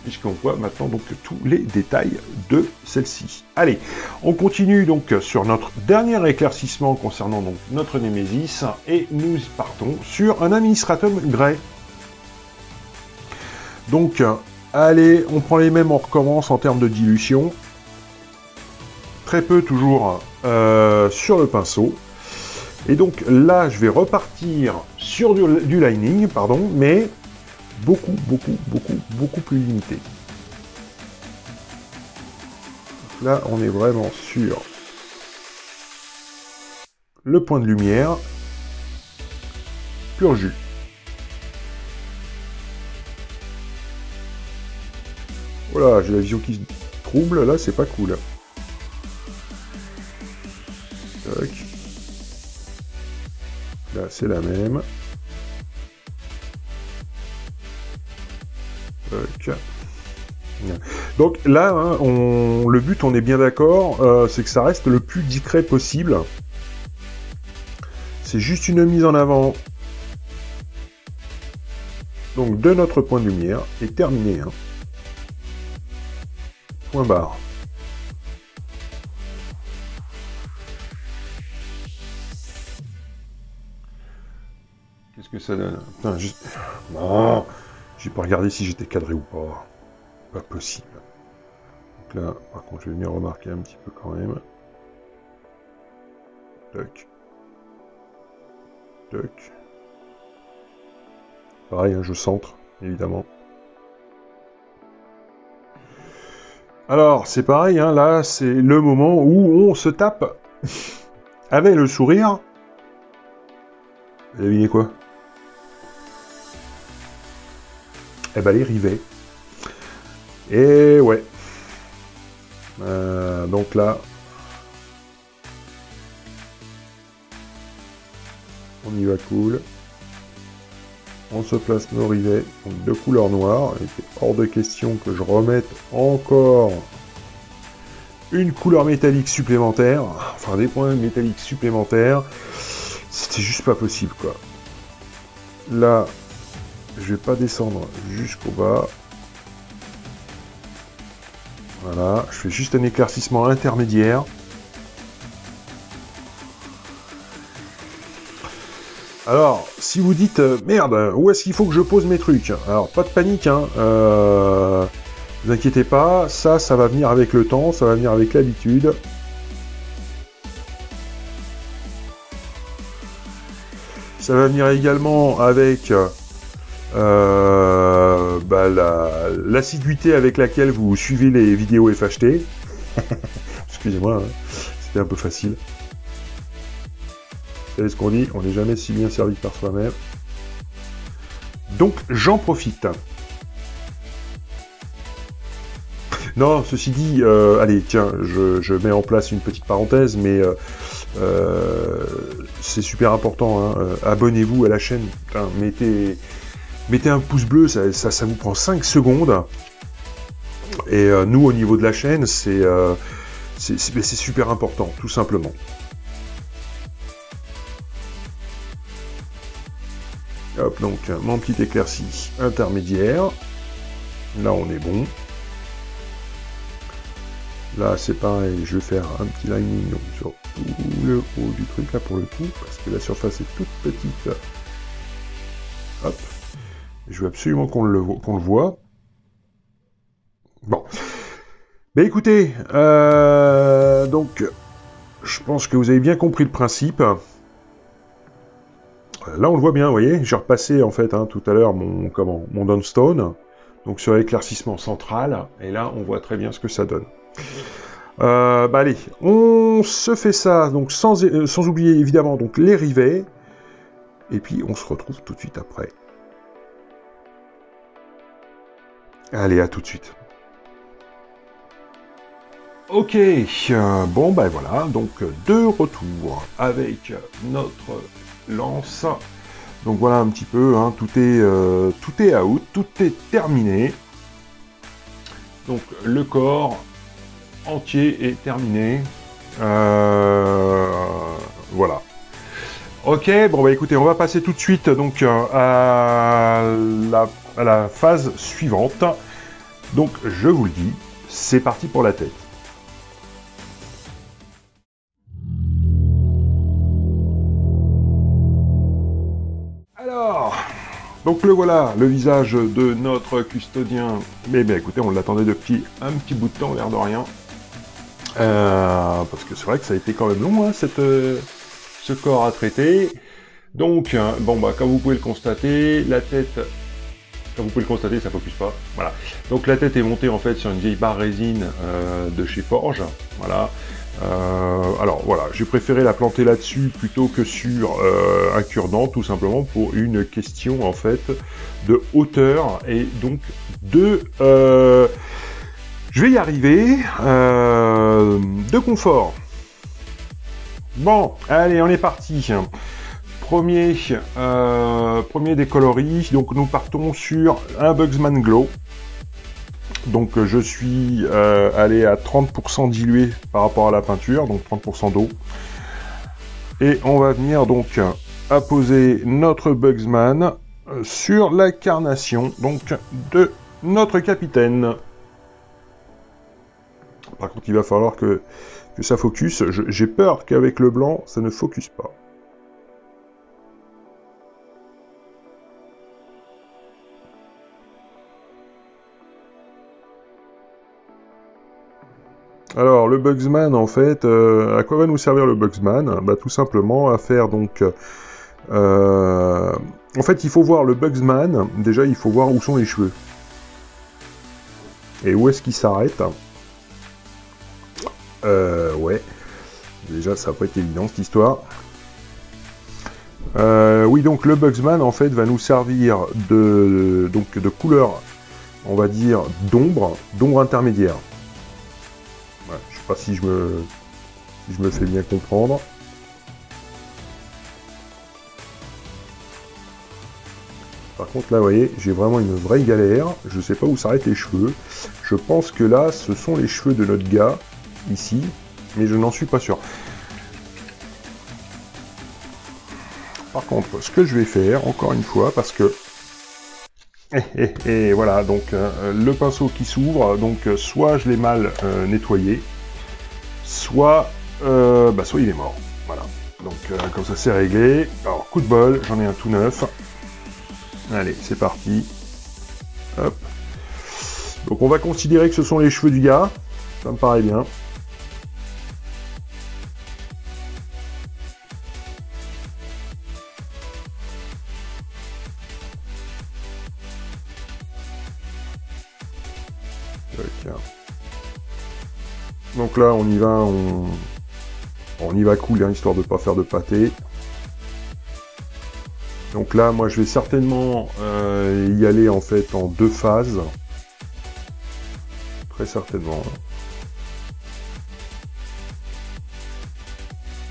Puisqu'on voit maintenant donc tous les détails de celle-ci. Allez, on continue donc sur notre dernier éclaircissement concernant donc notre Némésis et nous partons sur un administratum grey. Donc, allez, on prend les mêmes, on recommence en termes de dilution. Très peu toujours sur le pinceau. Et donc là, je vais repartir sur du lining, pardon, mais beaucoup plus limité. Donc là, on est vraiment sur le point de lumière, pur jus. Voilà, j'ai la vision qui se trouble, là, c'est pas cool. Tac. Là, c'est la même. Tac. Donc là, hein, le but, on est bien d'accord, c'est que ça reste le plus discret possible. C'est juste une mise en avant. Donc de notre point de lumière, et terminé. Hein. Point barre. Qu'est-ce que ça donne? Putain, juste... Non, j'ai pas regardé si j'étais cadré ou pas. Pas possible. Donc là, par contre, je vais venir remarquer un petit peu quand même. Toc. Toc. Pareil, hein, je centre, évidemment. Alors, c'est pareil, hein, là, c'est le moment où on se tape avec le sourire. Vous avez deviné quoi? Eh ben, les rivets. Et ouais. Donc là, on y va cool. On se place nos rivets, donc de couleur noire. Il était hors de question que je remette encore une couleur métallique supplémentaire. Enfin, des points métalliques supplémentaires. C'était juste pas possible, quoi. Là, je vais pas descendre jusqu'au bas. Voilà, je fais juste un éclaircissement intermédiaire. Alors, si vous dites merde, où est-ce qu'il faut que je pose mes trucs? Alors, pas de panique, hein. Vous inquiétez pas, ça va venir avec le temps, ça va venir avec l'habitude. Ça va venir également avec l'assiduité avec laquelle vous suivez les vidéos FHT. Excusez-moi, hein, c'était un peu facile. Vous savez ce qu'on dit, on n'est jamais si bien servi par soi-même. Donc j'en profite. Non, ceci dit, allez, tiens, je mets en place une petite parenthèse, mais c'est super important, hein, abonnez-vous à la chaîne, putain, mettez un pouce bleu, ça vous prend 5 secondes, et nous, au niveau de la chaîne, c'est super important, tout simplement. Hop, donc, mon petit éclairci intermédiaire, là on est bon. Là, c'est pareil, je vais faire un petit lining donc, sur tout le haut du truc, là, pour le coup, parce que la surface est toute petite. Hop. Je veux absolument qu'on le voit. Bon. Mais écoutez, donc, je pense que vous avez bien compris le principe. Là, on le voit bien, vous voyez, j'ai repassé, en fait, hein, tout à l'heure, mon downstone, donc sur l'éclaircissement central, et là, on voit très bien ce que ça donne. Allez, on se fait ça, donc sans oublier évidemment donc les rivets, et puis on se retrouve tout de suite après. Allez, à tout de suite. Ok, bon ben voilà, donc de retour avec notre lance. Donc voilà un petit peu, hein, tout est out, tout est terminé. Donc le corps entier est terminé. Voilà. Ok, bon bah écoutez, on va passer tout de suite donc à la phase suivante. Donc je vous le dis, c'est parti pour la tête. Alors, donc le voilà, le visage de notre custodien. Mais bien écoutez, on l'attendait depuis un petit bout de temps, l'air de rien. Parce que c'est vrai que ça a été quand même long, hein, ce corps à traiter. Donc, bon bah comme vous pouvez le constater, la tête, comme vous pouvez le constater, ça focus pas. Voilà. Donc la tête est montée en fait sur une vieille barre résine de chez Forge. Voilà. Alors voilà, j'ai préféré la planter là-dessus plutôt que sur un cure-dent, tout simplement pour une question en fait de hauteur et donc de je vais y arriver, de confort. Bon, allez, on est parti. Premier des coloris, donc nous partons sur un Bugsman Glow. Donc je suis allé à 30% dilué par rapport à la peinture, donc 30% d'eau. Et on va venir donc apposer notre Bugsman sur la carnation donc de notre capitaine. Par contre, il va falloir que ça focus. J'ai peur qu'avec le blanc, ça ne focus pas. Alors, le Bugsman, en fait, à quoi va nous servir le Bugsman? Bah, tout simplement à faire donc... en fait, il faut voir le Bugsman. Déjà, il faut voir où sont les cheveux. Et où est-ce qu'il s'arrête? Ouais. Déjà, ça va pas être évident, cette histoire. Oui, donc le Bugsman, en fait, va nous servir de couleur, on va dire, d'ombre intermédiaire. Ouais, je sais pas si je me fais bien comprendre. Par contre, là, vous voyez, j'ai vraiment une vraie galère. Je sais pas où s'arrêtent les cheveux. Je pense que là, ce sont les cheveux de notre gars, ici, mais je n'en suis pas sûr. Par contre, ce que je vais faire, encore une fois, parce que... Et voilà, donc le pinceau qui s'ouvre, donc soit je l'ai mal nettoyé, soit il est mort. Voilà, donc comme ça c'est réglé. Alors, coup de bol, j'en ai un tout neuf. Allez, c'est parti. Hop. Donc on va considérer que ce sont les cheveux du gars, ça me paraît bien. Donc là, on y va, on y va cool, hein, histoire de ne pas faire de pâté. Donc là, moi, je vais certainement y aller en fait en 2 phases, très certainement.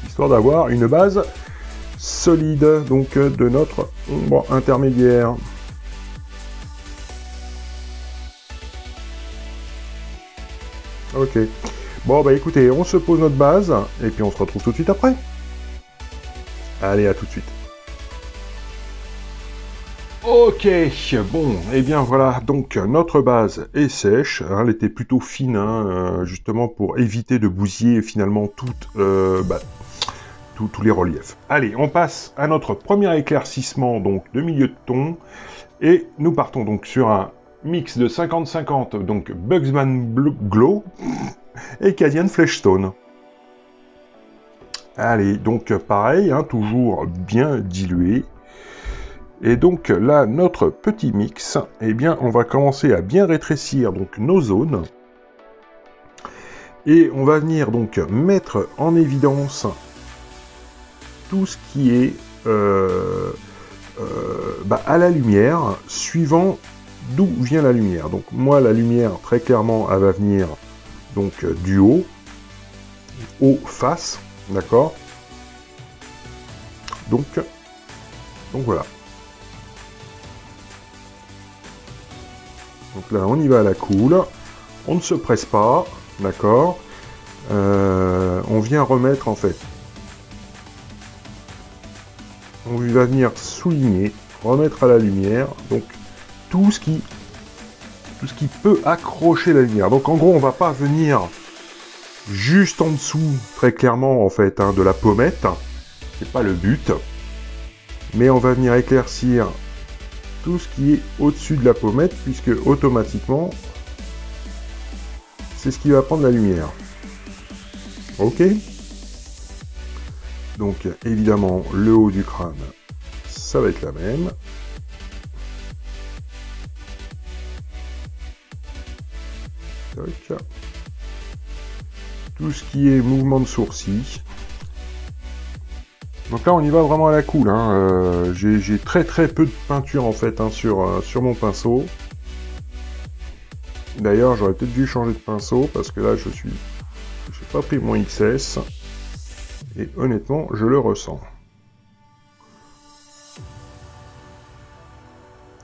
Histoire d'avoir une base solide, donc de notre ombre intermédiaire. Ok. Bon, bah écoutez, on se pose notre base, et puis on se retrouve tout de suite après. Allez, à tout de suite. Ok, bon, et bien voilà, donc notre base est sèche, hein, elle était plutôt fine, hein, justement pour éviter de bousiller finalement tous les reliefs. Allez, on passe à notre premier éclaircissement donc de milieu de ton, et nous partons donc sur un mix de 50-50, donc Bugsman Glow et Cadian Fleshstone. Allez, donc pareil, hein, toujours bien dilué. Et donc là, notre petit mix, eh bien, on va commencer à bien rétrécir donc nos zones. Et on va venir donc mettre en évidence tout ce qui est à la lumière, suivant d'où vient la lumière. Donc moi, la lumière, très clairement, elle va venir donc du haut, face, d'accord. Donc voilà. Donc là, on y va à la cool. On ne se presse pas, d'accord. On vient remettre, en fait. On va venir souligner, remettre à la lumière, donc tout ce qui peut accrocher la lumière. Donc en gros, on va pas venir juste en dessous, très clairement, en fait, hein, de la pommette. C'est pas le but. Mais on va venir éclaircir tout ce qui est au-dessus de la pommette, puisque automatiquement, c'est ce qui va prendre la lumière. Ok? Donc, évidemment, le haut du crâne, ça va être la même. Tac. Tout ce qui est mouvement de sourcil. Donc là, on y va vraiment à la cool. Hein. J'ai très peu de peinture en fait hein, sur mon pinceau. D'ailleurs, j'aurais peut-être dû changer de pinceau parce que là, j'ai pas pris mon XS. Et honnêtement, je le ressens.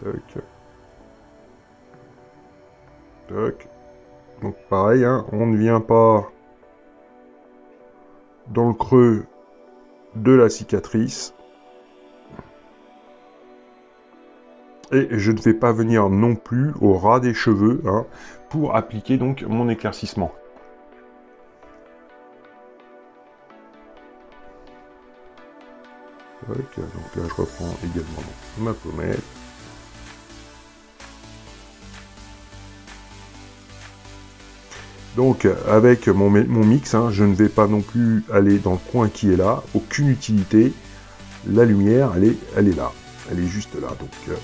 Tac. Tac. Donc pareil, hein, on ne vient pas dans le creux de la cicatrice. Et je ne vais pas venir non plus au ras des cheveux, hein, pour appliquer donc mon éclaircissement. Donc là je reprends également ma pommette. Donc avec mon mix, hein, je ne vais pas non plus aller dans le coin qui est là, aucune utilité. La lumière, elle est là, elle est juste là, donc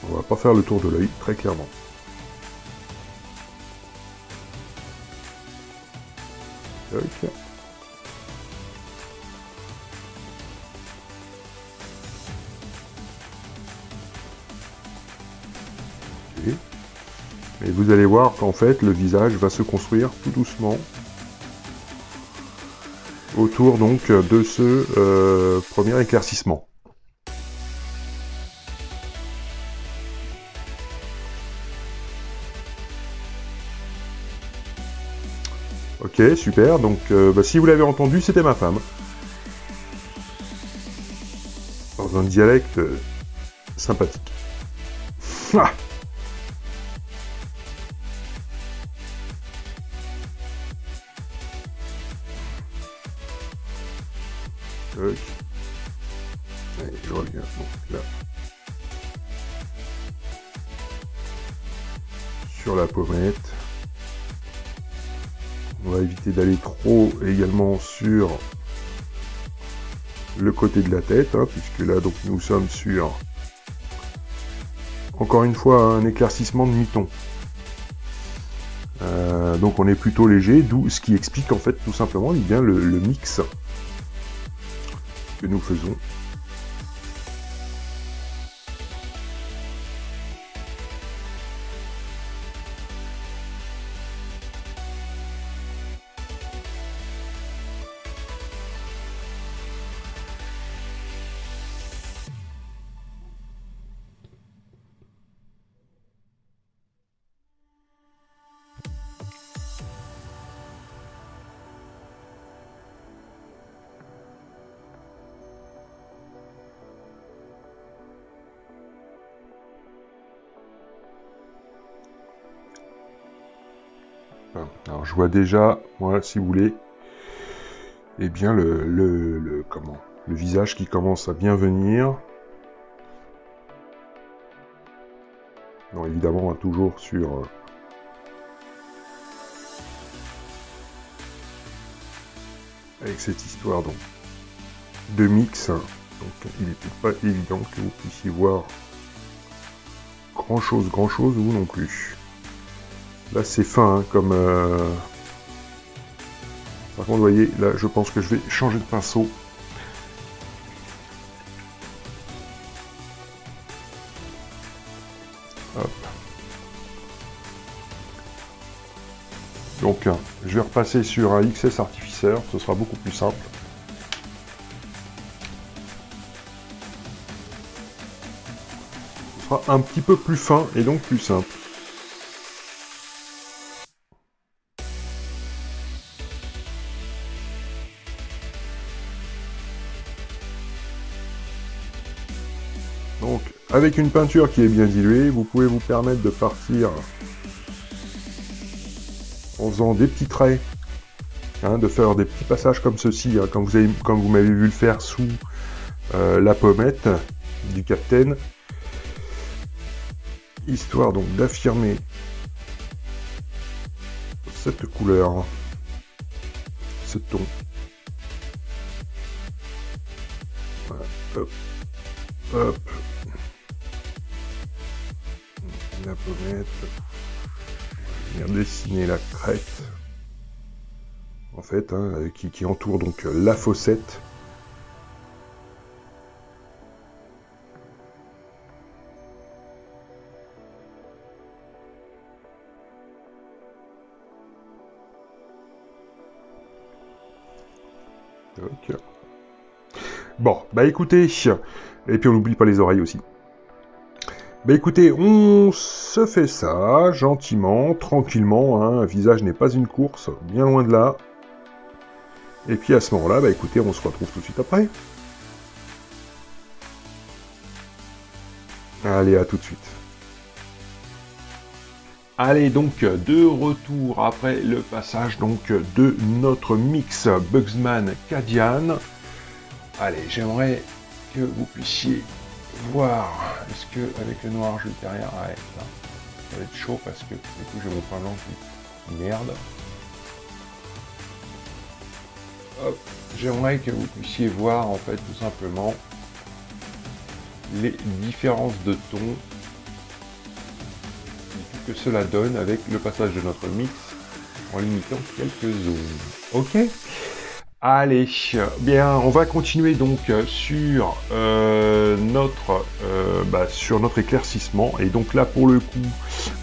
on va pas faire le tour de l'œil, très clairement. Ok. Et vous allez voir qu'en fait, le visage va se construire tout doucement autour donc de ce premier éclaircissement. Ok, super. Donc, si vous l'avez entendu, c'était ma femme. Dans un dialecte sympathique. Ah. Allez, je reviens. Donc, là. Sur la pommette. On va éviter d'aller trop également sur le côté de la tête, hein, puisque là donc nous sommes sur, encore une fois, un éclaircissement de mi-ton. Donc on est plutôt léger, d'où ce qui explique en fait tout simplement bien le mix que nous faisons. Alors je vois déjà, moi, si vous voulez, eh bien le visage qui commence à bien venir. Non, évidemment, hein, toujours sur avec cette histoire donc de mix. Donc il n'était pas évident que vous puissiez voir grand chose vous non plus. Là c'est fin, hein, comme par contre vous voyez là je pense que je vais changer de pinceau. Hop. Donc je vais repasser sur un XS artificeur, ce sera beaucoup plus simple. Ce sera un petit peu plus fin et donc plus simple. Donc, avec une peinture qui est bien diluée, vous pouvez vous permettre de partir en faisant des petits traits, hein, de faire des petits passages comme ceci, hein, comme vous m'avez vu le faire sous la pommette du Capitaine, histoire donc d'affirmer cette couleur, ce ton. Voilà, hop, hop. La pommette, on va venir dessiner la crête, en fait, hein, qui entoure donc la fossette. Ok. Bon, bah écoutez, et puis on n'oublie pas les oreilles aussi. Bah écoutez, on se fait ça, gentiment, tranquillement, hein. Un visage n'est pas une course, bien loin de là. Et puis à ce moment-là, bah écoutez, on se retrouve tout de suite après. Allez, à tout de suite. Allez, donc, de retour après le passage donc de notre mix Bugsman Cadian. Allez, j'aimerais que vous puissiez voir. Est-ce que avec le noir juste derrière, ouais, là, ça va être chaud parce que du coup j'ai mon point blanc qui merde. Hop, j'aimerais que vous puissiez voir en fait tout simplement les différences de tons que cela donne avec le passage de notre mix en limitant quelques zones. Ok. Allez, bien, on va continuer donc sur sur notre éclaircissement. Et donc là, pour le coup,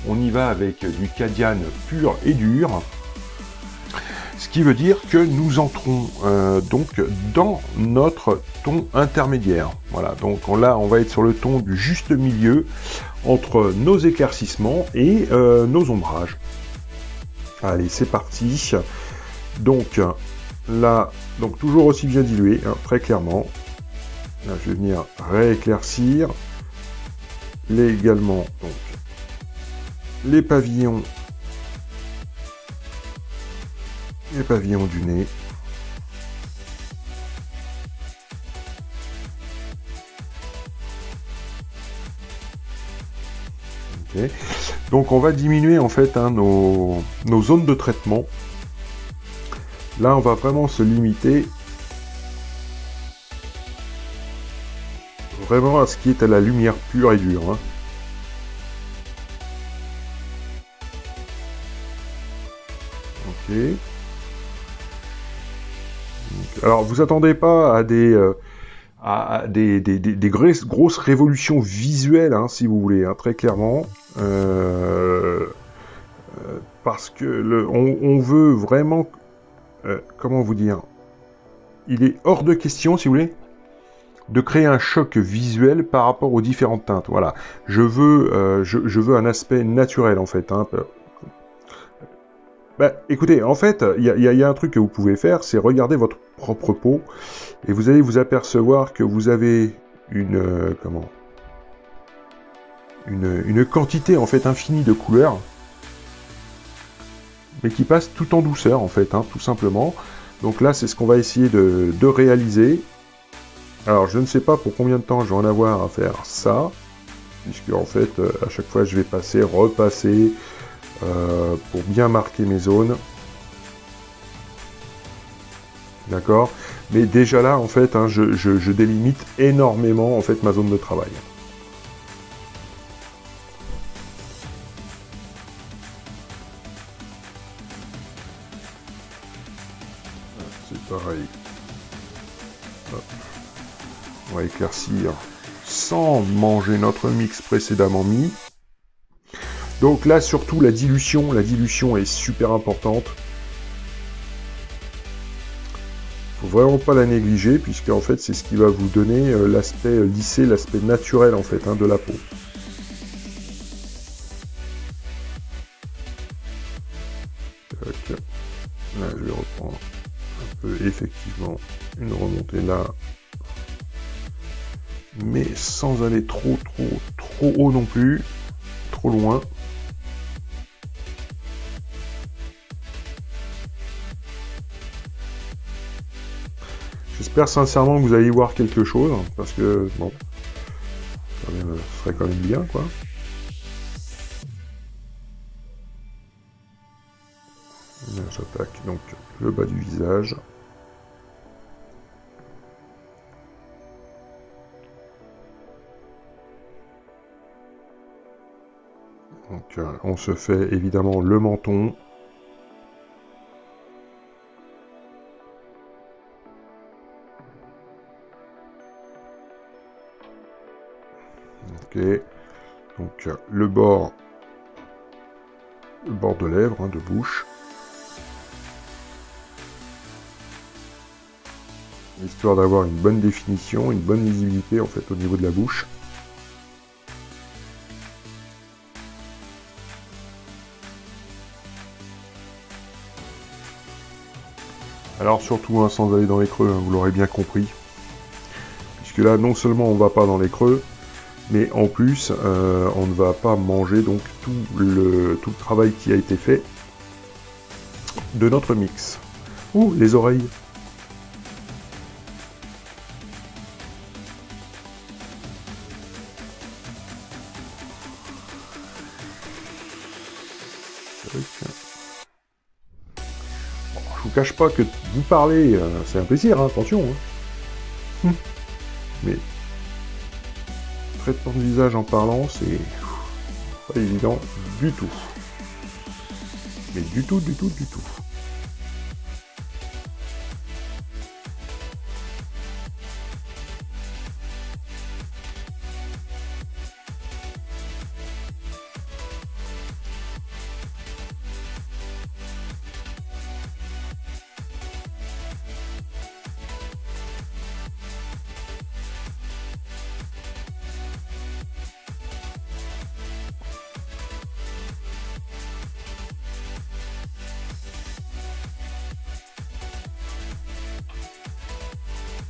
on y va avec du Cadian pur et dur. Ce qui veut dire que nous entrons donc dans notre ton intermédiaire. Voilà, donc là, on va être sur le ton du juste milieu entre nos éclaircissements et nos ombrages. Allez, c'est parti. Donc là, donc toujours aussi bien dilué, hein, très clairement. Là, je vais venir rééclaircir. Également, donc, les pavillons du nez. Okay. Donc on va diminuer en fait hein, nos zones de traitement. Là on va vraiment se limiter vraiment à ce qui est à la lumière pure et dure. Hein. Ok. Donc, alors vous attendez pas à des grosses révolutions visuelles, hein, si vous voulez, hein, très clairement. Parce que on veut vraiment... comment vous dire? Il est hors de question, si vous voulez, de créer un choc visuel par rapport aux différentes teintes. Voilà. Je veux un aspect naturel, en fait. Hein. Bah, écoutez, en fait, il y a un truc que vous pouvez faire, c'est regarder votre propre peau, et vous allez vous apercevoir que vous avez une quantité, en fait, infinie de couleurs, mais qui passe tout en douceur, en fait, hein, tout simplement. Donc là, c'est ce qu'on va essayer de réaliser. Alors, je ne sais pas pour combien de temps je vais en avoir à faire ça, puisque, en fait, à chaque fois, je vais passer, repasser, pour bien marquer mes zones. D'accord? Mais déjà là, en fait, hein, je délimite énormément, en fait, ma zone de travail. C'est pareil. Hop. On va éclaircir sans manger notre mix précédemment mis. Donc là, surtout, la dilution est super importante. Faut vraiment pas la négliger, puisque en fait, c'est ce qui va vous donner l'aspect lissé, l'aspect naturel, en fait, hein, de la peau. Là, je vais reprendre un peu, effectivement, une remontée là. Mais sans aller trop haut non plus, trop loin. J'espère sincèrement que vous allez y voir quelque chose, parce que, bon, ça serait quand même bien, quoi. Là, j'attaque donc le bas du visage. Donc, on se fait évidemment le menton. Ok, donc le bord de lèvres, hein, de bouche. Histoire d'avoir une bonne définition, une bonne visibilité en fait au niveau de la bouche. Alors surtout, hein, sans aller dans les creux, hein, vous l'aurez bien compris. Puisque là, non seulement on va pas dans les creux, mais en plus, on ne va pas manger donc tout le travail qui a été fait de notre mix. Ouh, les oreilles. Bon, je vous cache pas que vous parler, c'est un plaisir, hein, attention. Hein. Mais traitement de visage en parlant, c'est pas évident du tout. Mais du tout, du tout, du tout.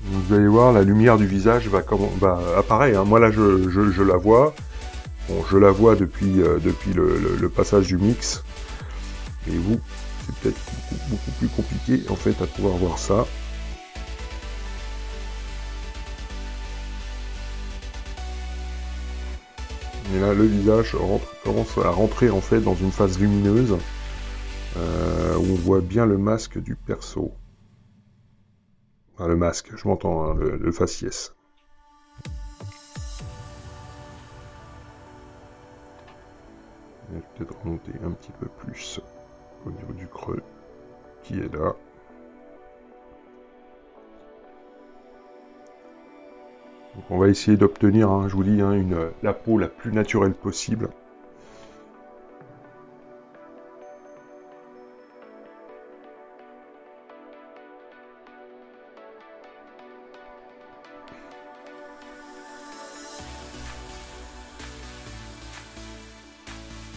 Vous allez voir, la lumière du visage va apparaître. Hein. Moi là, je la vois. Bon, je la vois depuis le passage du mix. Et vous, c'est peut-être beaucoup plus compliqué en fait à pouvoir voir ça. Et là, le visage commence à rentrer en fait dans une phase lumineuse où on voit bien le masque du perso. Enfin, le masque, je m'entends, hein, le faciès. Je vais peut-être remonter un petit peu plus au niveau du creux qui est là. Donc on va essayer d'obtenir, hein, je vous dis, hein, la peau la plus naturelle possible.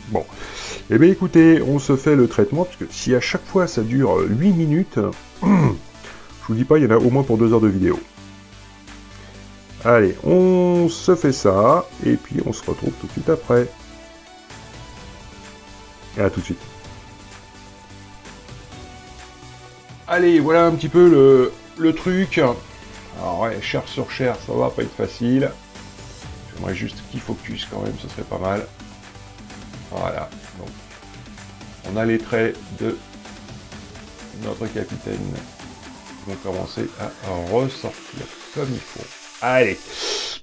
Bon, eh bien écoutez, on se fait le traitement, parce que si à chaque fois ça dure 8 minutes, je vous dis pas, il y en a au moins pour 2 heures de vidéo. Allez, on se fait ça, et puis on se retrouve tout de suite après. Et à tout de suite. Allez, voilà un petit peu le truc. Alors ouais, chair sur chair, ça va pas être facile. J'aimerais juste qu'il focus quand même, ce serait pas mal. Voilà, donc on a les traits de notre capitaine qui vont commencer à ressortir comme il faut. Allez,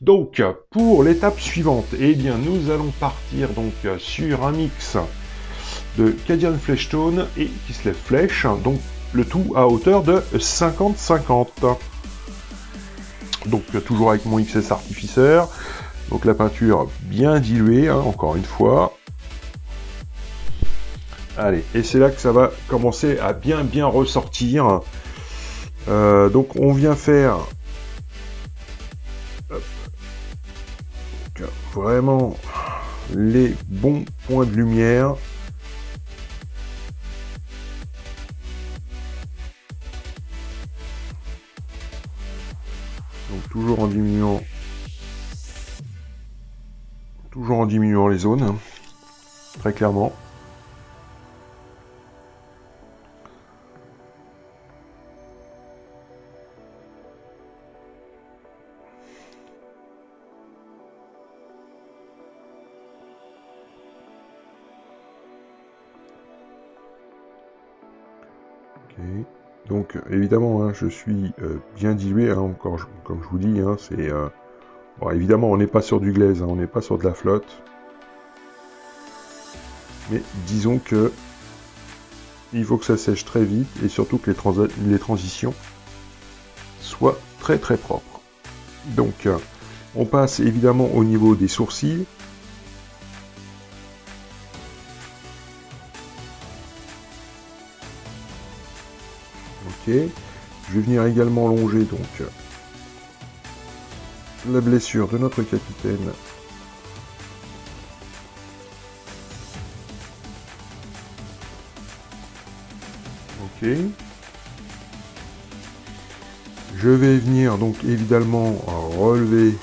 donc pour l'étape suivante, eh bien nous allons partir donc sur un mix de Cadian Fleshtone et Kislev Flèche, donc le tout à hauteur de 50-50. Donc toujours avec mon XS Artificer, donc la peinture bien diluée, hein, encore une fois. Allez, et c'est là que ça va commencer à bien ressortir. Donc on vient faire donc, vraiment les bons points de lumière. Donc toujours en diminuant les zones, hein, très clairement. Donc évidemment, hein, je suis bien dilué, hein, encore comme je vous dis, hein, c'est bon, évidemment on n'est pas sur du glaise, hein, on n'est pas sur de la flotte, mais disons que il faut que ça sèche très vite et surtout que les transitions soient très propres. Donc on passe évidemment au niveau des sourcils. Ok, je vais venir également longer donc la blessure de notre capitaine. Ok. Je vais venir donc évidemment relever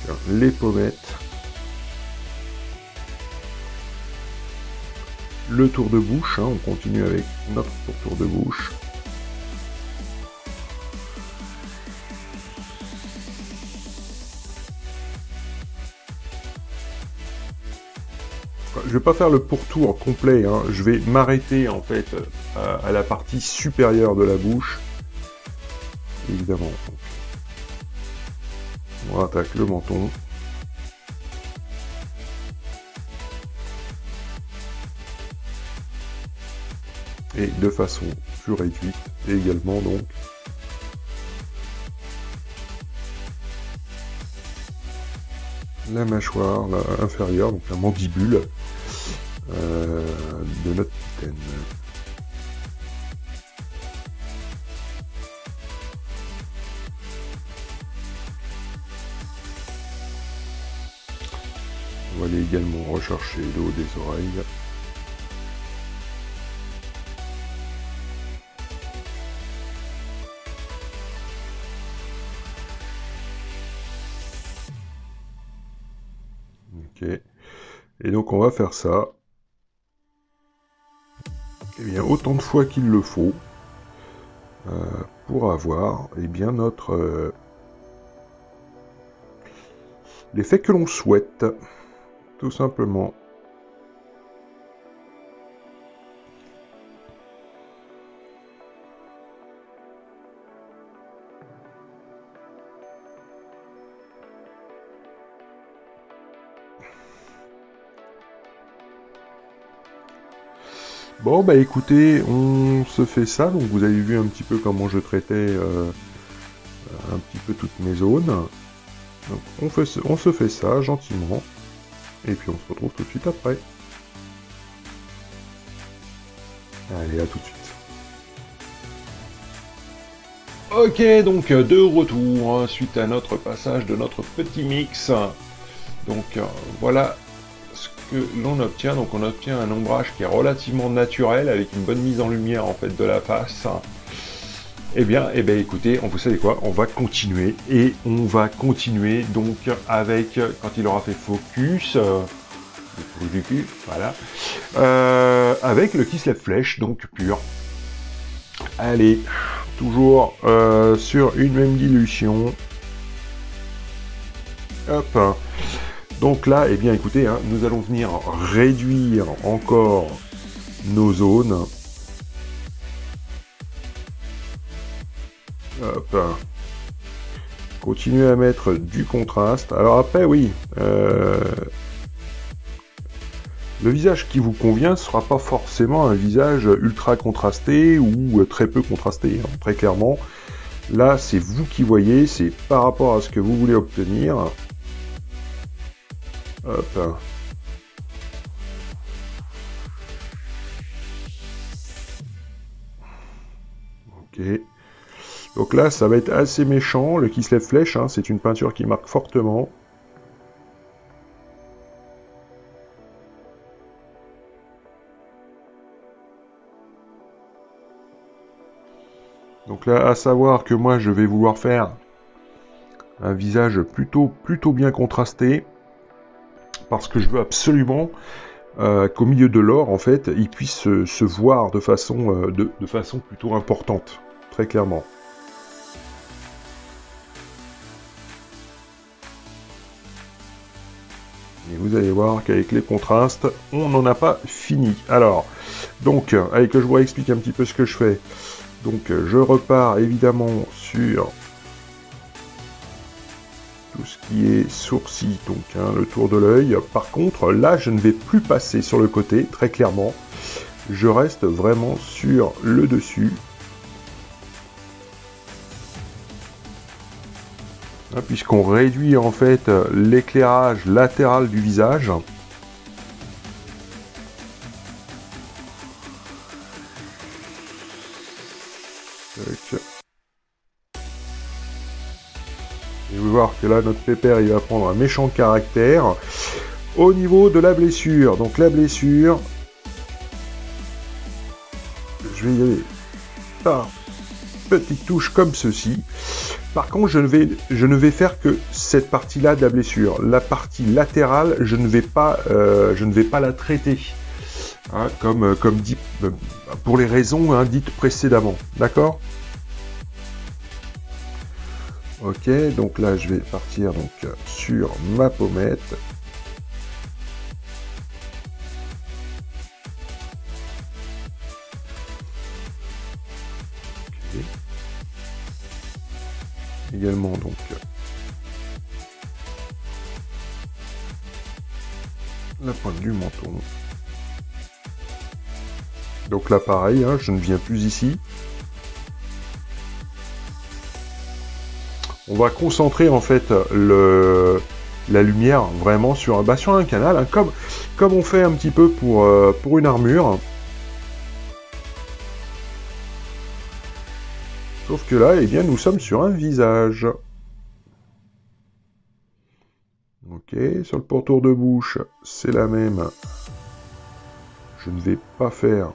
donc, les pommettes. Le tour de bouche, hein, on continue avec notre tour de bouche. Je vais pas faire le pourtour complet, hein. Je vais m'arrêter en fait à la partie supérieure de la bouche, évidemment. On attaque le menton. Et de façon plus réduite également donc. La mâchoire inférieure, donc la mandibule de notre titaine. On va aller également rechercher le haut des oreilles. Ok. Et donc on va faire ça. Eh bien, autant de fois qu'il le faut pour avoir eh bien, notre l'effet que l'on souhaite, tout simplement. Bon bah écoutez, on se fait ça, donc vous avez vu un petit peu comment je traitais un petit peu toutes mes zones. Donc on se fait ça gentiment, et puis on se retrouve tout de suite après. Allez, à tout de suite. Ok, donc de retour, hein, suite à notre passage de notre petit mix. Donc voilà ce que l'on obtient. Donc on obtient un ombrage qui est relativement naturel, avec une bonne mise en lumière en fait de la face. Eh bien écoutez, vous savez quoi, on va continuer, et on va continuer donc avec, quand il aura fait focus, le du cul, voilà, avec le Kislev Flèche, donc pur. Allez, toujours sur une même dilution. Hop. Donc là, eh bien écoutez, hein, nous allons venir réduire encore nos zones. Hop. Continuer à mettre du contraste. Alors après, oui, le visage qui vous convient ne sera pas forcément un visage ultra contrasté ou très peu contrasté, hein, très clairement. Là, c'est vous qui voyez, c'est par rapport à ce que vous voulez obtenir. Hop. Ok. Donc là, ça va être assez méchant. Le Kislev Flèche, hein, c'est une peinture qui marque fortement. Donc là, à savoir que moi, je vais vouloir faire un visage plutôt bien contrasté, parce que je veux absolument qu'au milieu de l'or, en fait, il puisse se voir de façon plutôt importante, très clairement. Et vous allez voir qu'avec les contrastes, on n'en a pas fini. Alors, donc, allez que je vous explique un petit peu ce que je fais. Donc, je repars évidemment sur tout ce qui est sourcil, donc hein, le tour de l'œil. Par contre, là, je ne vais plus passer sur le côté, très clairement. Je reste vraiment sur le dessus. Puisqu'on réduit en fait l'éclairage latéral du visage. Et vous voir que là, notre pépère, il va prendre un méchant caractère. Au niveau de la blessure, donc la blessure, je vais y aller par petite touche comme ceci. Par contre, je ne vais faire que cette partie-là de la blessure. La partie latérale, je ne vais pas la traiter, hein, comme dit, pour les raisons hein, dites précédemment. D'accord? Ok, donc là, je vais partir donc sur ma pommette. Okay. Également donc la pointe du menton. Donc là pareil, hein, je ne viens plus ici. On va concentrer en fait la lumière vraiment sur un canal, hein, comme on fait un petit peu pour une armure. Sauf que là, eh bien, nous sommes sur un visage. Ok, sur le pourtour de bouche, c'est la même. Je ne vais pas faire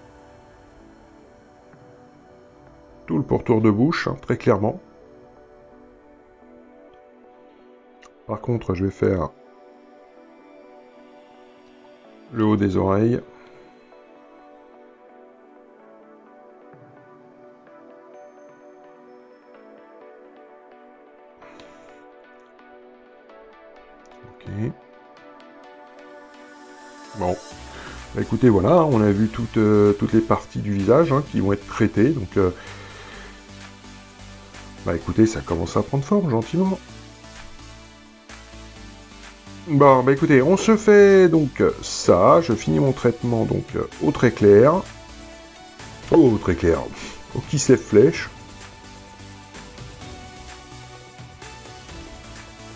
tout le pourtour de bouche, hein, très clairement. Par contre, je vais faire le haut des oreilles. Ok. Bon. Bah, écoutez, voilà, on a vu toutes les parties du visage hein, qui vont être traitées. Donc, bah écoutez, ça commence à prendre forme gentiment. Bon, bah écoutez, on se fait donc ça. Je finis mon traitement donc au trait clair. Oh, au trait clair. Au Kislev Flèche.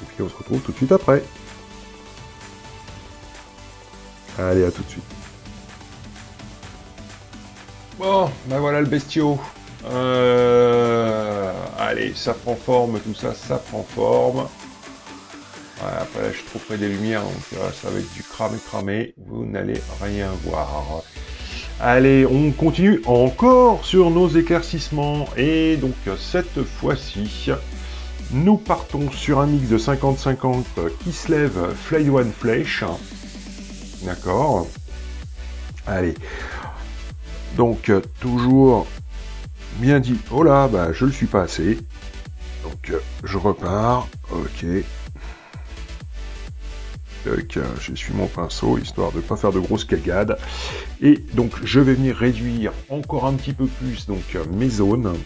Et puis on se retrouve tout de suite après. Allez, à tout de suite. Bon, ben voilà le bestiau. Allez, ça prend forme, tout ça, ça prend forme. Voilà, après là, je suis trop près des lumières, donc ça va être du cramé. Vous n'allez rien voir. Allez, on continue encore sur nos éclaircissements. Et donc, cette fois-ci, nous partons sur un mix de 50-50 Kislev Fade One Flèche. D'accord. Allez. Donc, toujours bien dit. Oh là, bah, je le suis pas assez. Donc, je repars. Ok. Je suis mon pinceau, histoire de ne pas faire de grosses cagades. Et donc, je vais venir réduire encore un petit peu plus donc mes zones.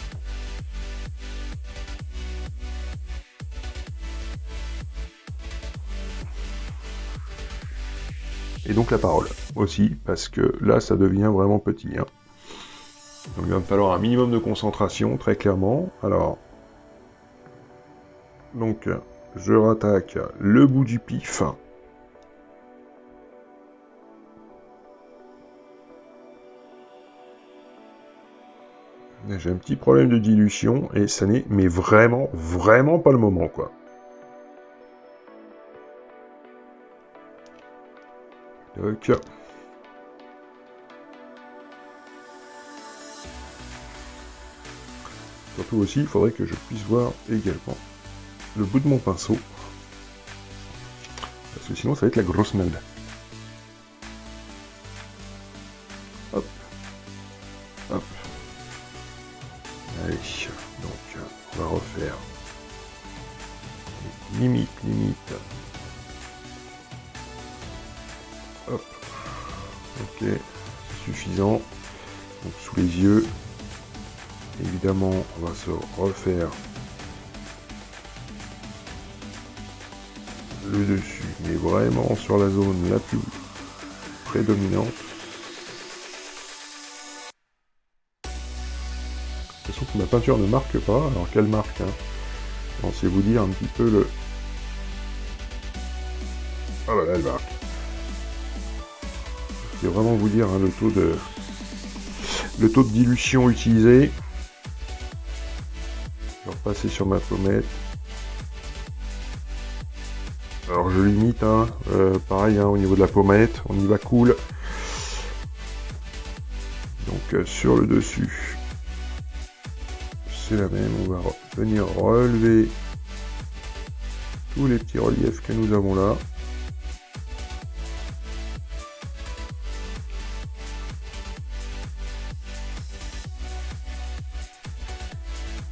Et donc la parole aussi, parce que là, ça devient vraiment petit. Hein. Donc il va me falloir un minimum de concentration, très clairement. Alors, donc, je rattaque le bout du pif. J'ai un petit problème de dilution, et ça n'est mais vraiment pas le moment, quoi. Donc, surtout aussi, il faudrait que je puisse voir également le bout de mon pinceau. Parce que sinon, ça va être la grosse merde. Hop. Hop. Allez. Donc, on va refaire. Limite. Hop. Ok. C'est suffisant. Donc, sous les yeux. Évidemment, on va se refaire le dessus, mais vraiment sur la zone la plus prédominante. De toute façon, ma peinture ne marque pas, alors qu'elle marque, hein. Bon, c'est vous dire un petit peu le... Ah voilà, elle marque. C'est vraiment vous dire hein, le taux de dilution utilisé. Je vais repasser sur ma pommette. Alors je limite, hein, pareil hein, au niveau de la pommette, on y va cool. Donc sur le dessus, c'est la même, on va venir relever tous les petits reliefs que nous avons là.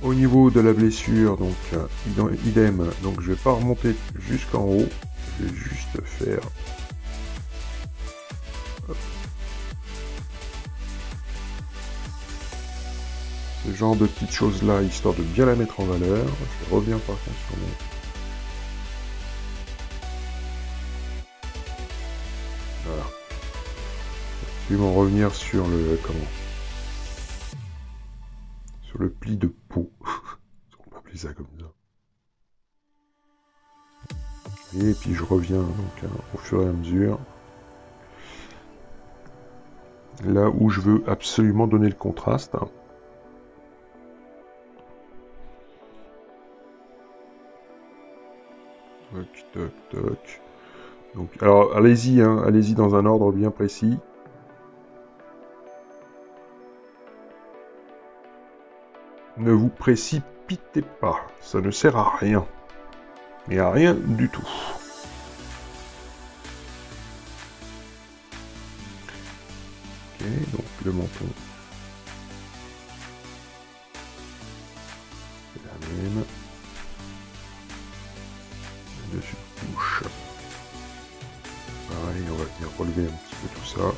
Au niveau de la blessure, donc idem, donc je vais pas remonter jusqu'en haut, je vais juste faire ce genre de petites choses là, histoire de bien la mettre en valeur. Je reviens par contre sur mon... Voilà. Absolument revenir sur le... comment, sur le pli de peau. On peut appeler ça comme ça. Et puis je reviens donc au fur et à mesure. Là où je veux absolument donner le contraste. Toc, toc, toc. Donc, alors allez-y, hein, allez-y dans un ordre bien précis. Ne vous précipitez pas, ça ne sert à rien. Mais à rien du tout. Ok, donc le menton. C'est la même. Le dessus de bouche. Pareil, on va venir relever un petit peu tout ça.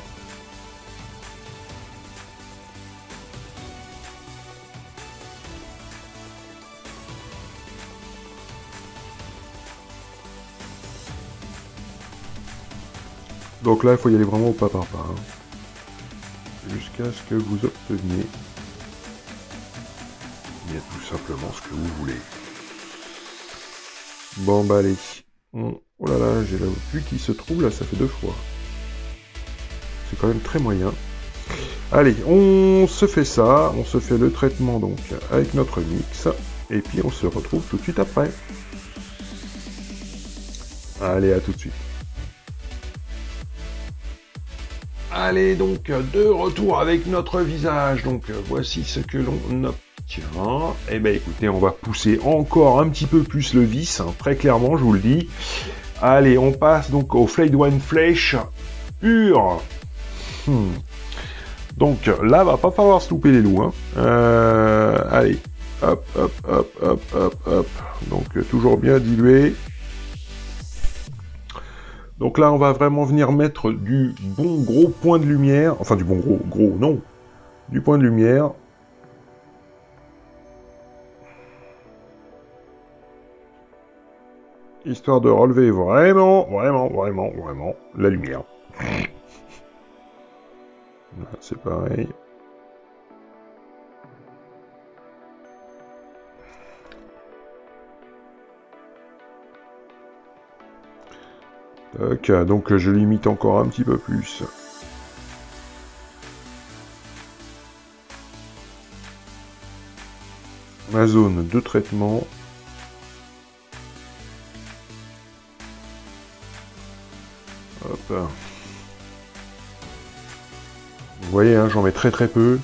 Donc là, il faut y aller vraiment au pas par pas. Hein. Jusqu'à ce que vous obteniez tout simplement ce que vous voulez. Bon, bah allez. Oh là là, j'ai la vue qui se trouve, là, ça fait 2 fois. C'est quand même très moyen. Allez, on se fait ça, on se fait le traitement donc avec notre mix, et puis on se retrouve tout de suite après. Allez, à tout de suite. Allez, donc, de retour avec notre visage. Donc, voici ce que l'on obtient. Eh bien, écoutez, on va pousser encore un petit peu plus le vis, hein, très clairement, je vous le dis. Allez, on passe donc au Fade One Flèche pur. Donc, là, va pas falloir se louper les loups. Hein. Allez, hop, hop, hop, hop, hop, hop. Donc, toujours bien dilué. Donc là, on va vraiment venir mettre du bon gros point de lumière. Enfin, du bon gros, non. Du point de lumière. Histoire de relever vraiment la lumière. Là, c'est pareil. Tac, donc je limite encore un petit peu plus. Ma zone de traitement. Hop. Vous voyez, hein, j'en mets très peu.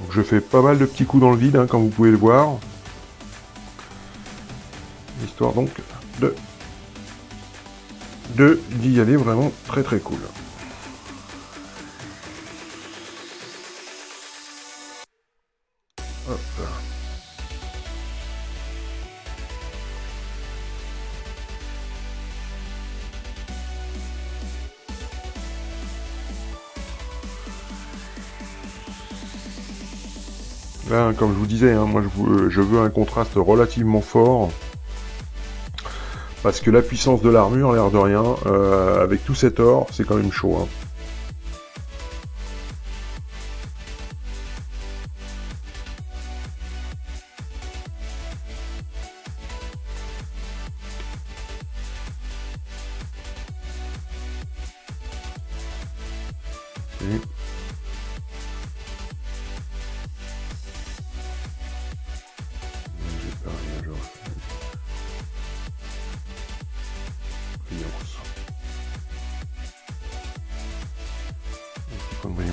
Donc, je fais pas mal de petits coups dans le vide, hein, comme vous pouvez le voir. Histoire donc d'y aller vraiment très cool. Hop. Là, comme je vous disais, hein, moi je veux un contraste relativement fort. Parce que la puissance de l'armure, l'air de rien, avec tout cet or, c'est quand même chaud. Hein. Et...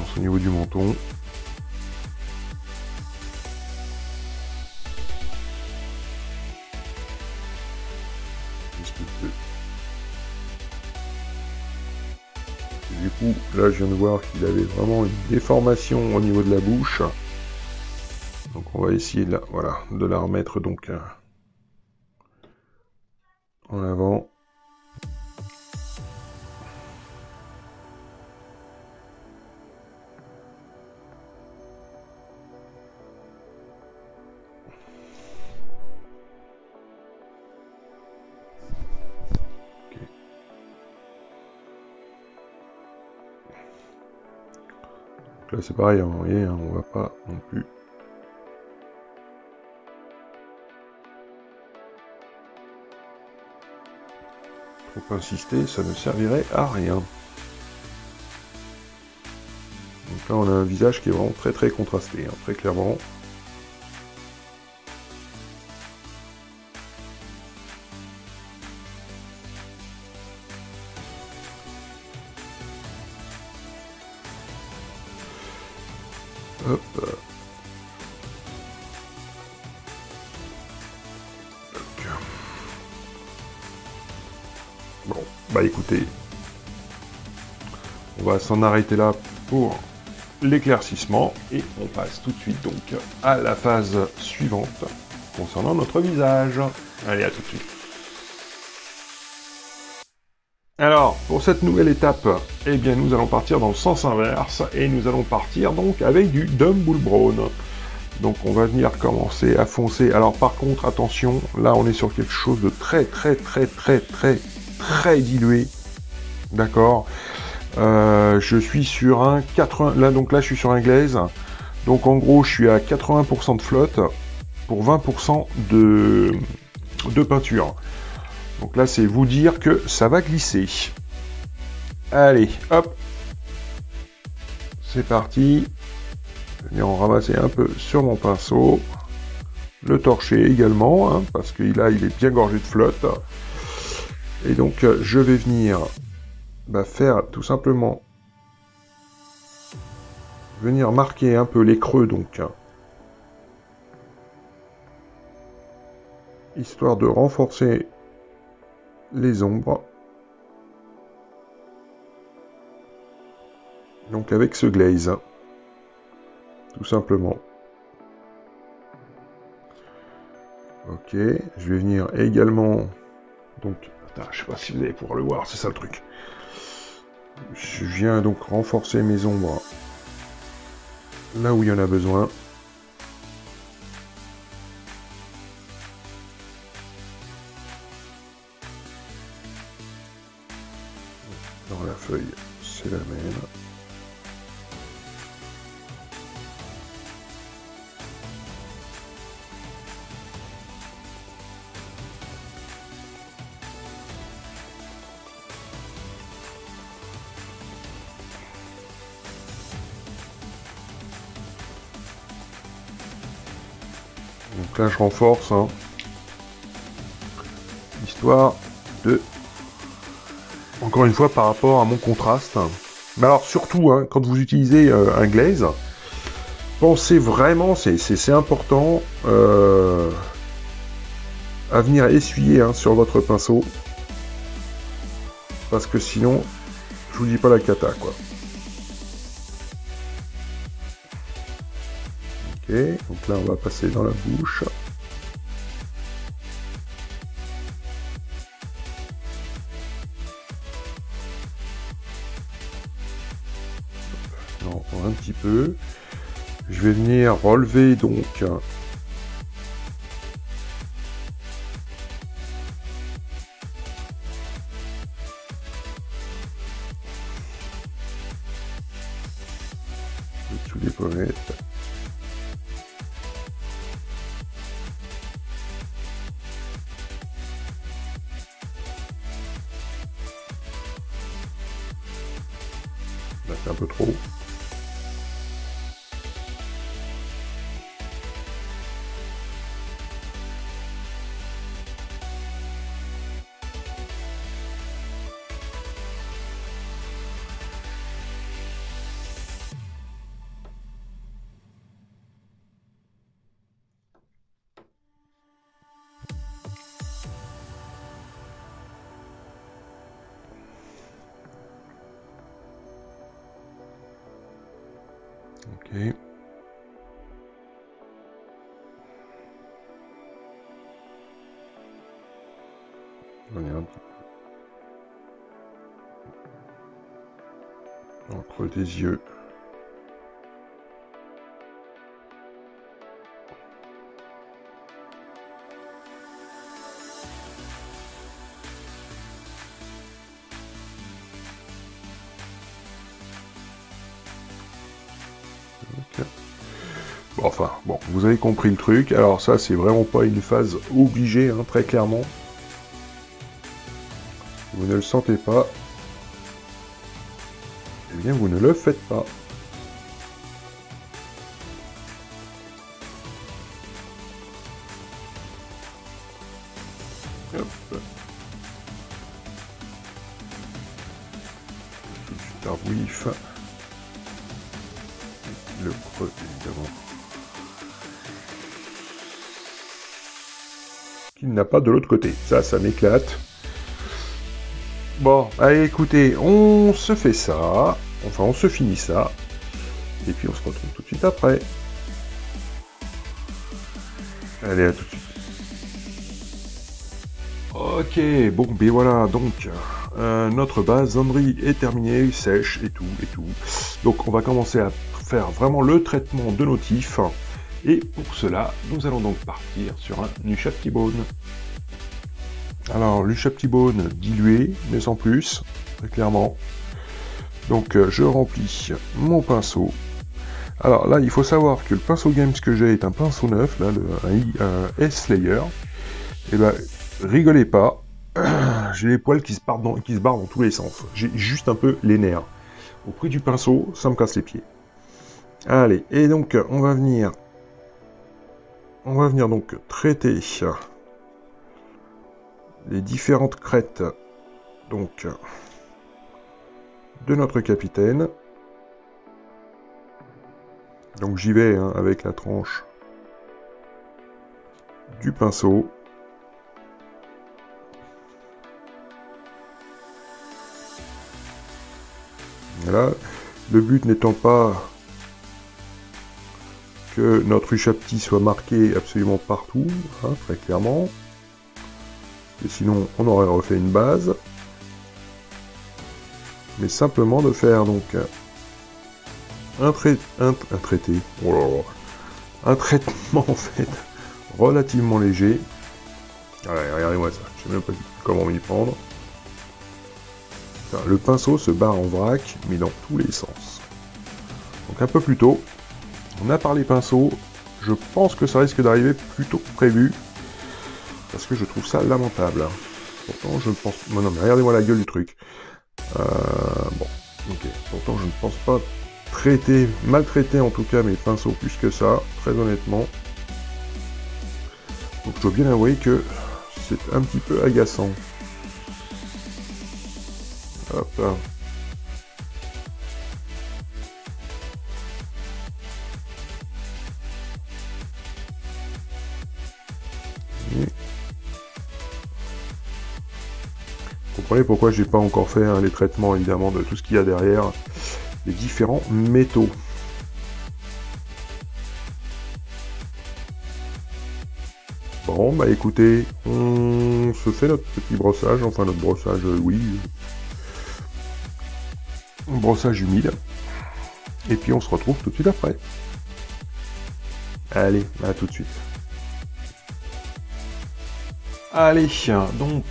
faïence au niveau du menton. Du coup, là, je viens de voir qu'il avait vraiment une déformation au niveau de la bouche. Donc, on va essayer de la remettre donc en avant. Là c'est pareil, hein, vous voyez, hein, on va pas non plus trop insister, ça ne servirait à rien. Donc là on a un visage qui est vraiment très contrasté, hein, très clairement. Hop. Bon, bah écoutez, on va s'en arrêter là pour l'éclaircissement et on passe tout de suite donc à la phase suivante concernant notre visage. Allez, à tout de suite. Alors, pour cette nouvelle étape, eh bien, nous allons partir dans le sens inverse et nous allons partir donc avec du Dumble Brown. Donc, on va venir commencer à foncer. Alors, par contre, attention, là, on est sur quelque chose de très dilué. D'accord. Je suis sur un 80. Là, je suis sur un glaze. Donc, en gros, je suis à 80% de flotte pour 20% de peinture. Donc là, c'est vous dire que ça va glisser. Allez, hop. C'est parti. Je vais venir en ramasser un peu sur mon pinceau. Le torcher également, hein, parce que là, il est bien gorgé de flotte. Et donc, je vais venir faire tout simplement... venir marquer un peu les creux, donc. Histoire de renforcer les ombres. Donc avec ce glaze, tout simplement. Ok, je vais venir également, donc, je sais pas si vous allez pouvoir le voir, c'est ça le truc. Je viens donc renforcer mes ombres là où il y en a besoin. Dans la feuille, c'est la même. Donc là, je renforce, hein, histoire de... Encore une fois, par rapport à mon contraste. Mais alors, surtout, hein, quand vous utilisez un glaze, pensez vraiment, c'est important, à venir essuyer, hein, sur votre pinceau. Parce que sinon, je vous dis pas la cata, quoi. Ok, donc là, on va passer dans la bouche. On prend un petit peu. Je vais venir relever donc dessous des pommettes. Là, c'est un peu trop. Ok. On est un petit peu entre des yeux. Ok. Bon, enfin, bon, vous avez compris le truc. Alors ça, c'est vraiment pas une phase obligée, hein, très clairement. Si vous ne le sentez pas, eh bien, vous ne le faites pas. Hop. Tout de suite un whiff. Le creux, évidemment. Qu'il n'a pas de l'autre côté. Ça m'éclate. Bon, allez, écoutez, on se fait ça. Enfin, on se finit ça. Et puis, on se retrouve tout de suite après. Allez, à tout de suite. Ok, bon, ben voilà, donc, notre base Zandri est terminée, sèche, et tout. Donc, on va commencer à faire vraiment le traitement de nos tifs. Et pour cela, nous allons donc partir sur un Nushaptibone. Alors, Nushaptibone dilué, mais sans plus, très clairement. Donc, je remplis mon pinceau. Alors là, il faut savoir que le pinceau Games que j'ai est un pinceau neuf, là, un S-Layer. Et ben, rigolez pas, j'ai les poils qui se barrent dans tous les sens. J'ai juste un peu les nerfs. Au prix du pinceau, ça me casse les pieds. Allez, et donc, on va venir donc traiter les différentes crêtes, donc, de notre capitaine. Donc j'y vais hein, avec la tranche du pinceau. Voilà. Le but n'étant pas que notre Ushapti soit marqué absolument partout, hein, très clairement. Et sinon, on aurait refait une base. Mais simplement de faire donc un traité, oh là là, un traitement en fait relativement léger. Allez, regardez-moi ça, je sais même pas comment m'y prendre. Enfin, le pinceau se barre en vrac, mais dans tous les sens. Donc un peu plus tôt, on a parlé pinceau, je pense que ça risque d'arriver plus tôt que prévu, parce que je trouve ça lamentable. Pourtant je ne pense... Non, non mais regardez-moi la gueule du truc. Bon, ok, pourtant je ne pense pas maltraiter en tout cas mes pinceaux plus que ça, très honnêtement. Donc je dois bien avouer que c'est un petit peu agaçant. Hop là. Vous comprenez pourquoi j'ai pas encore fait hein, les traitements évidemment de tout ce qu'il y a derrière les différents métaux. Bon bah écoutez, on se fait notre petit brossage, enfin notre brossage oui. Un brossage humide. Et puis on se retrouve tout de suite après. Allez, à tout de suite. Allez, donc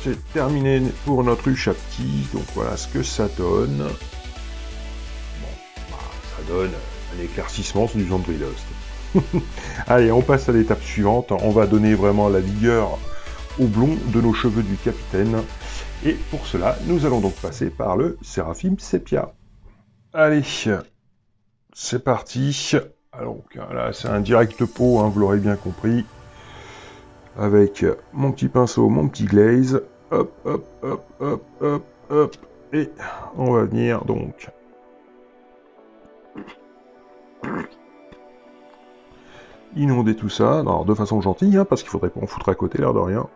c'est terminé pour notre Ushapti, donc voilà ce que ça donne. Bon, bah, ça donne un éclaircissement sur du Zandri Lost. Allez, on passe à l'étape suivante, on va donner vraiment la vigueur au blond de nos cheveux du capitaine. Et pour cela, nous allons donc passer par le Séraphim Sepia. Allez, c'est parti. Alors là, c'est un direct pot, hein, vous l'aurez bien compris. Avec mon petit pinceau, mon petit glaze. Hop, hop, hop, hop, hop, hop. Et on va venir donc inonder tout ça. Alors de façon gentille, hein, parce qu'il faudrait pas en foutre à côté, l'air de rien.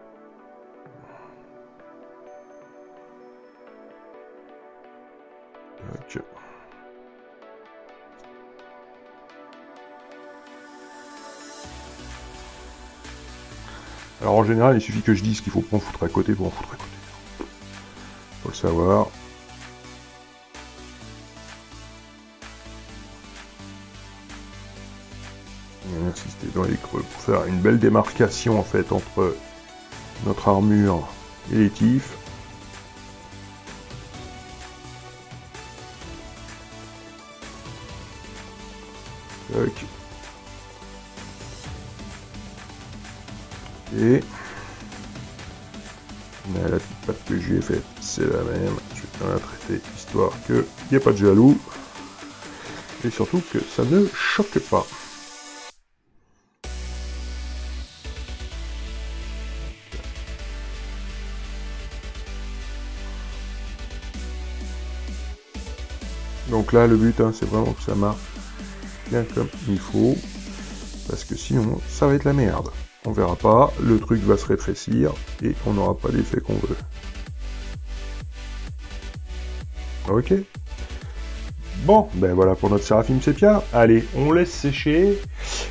Tac. Alors en général, il suffit que je dise qu'il faut pas en foutre à côté pour en foutre à côté. Faut le savoir. On va insister dans les creux pour faire une belle démarcation en fait entre notre armure et les tifs. Tac. Et mais la petite patte que je lui ai faite, c'est la même. Je vais bien la traiter, histoire qu'il n'y ait pas de jaloux. Et surtout que ça ne choque pas. Donc là, le but, hein, c'est vraiment que ça marche bien comme il faut. Parce que sinon, ça va être la merde. On verra pas, le truc va se rétrécir et on n'aura pas l'effet qu'on veut. Ok. Bon, ben voilà pour notre Séraphim Sépia. Allez, on laisse sécher.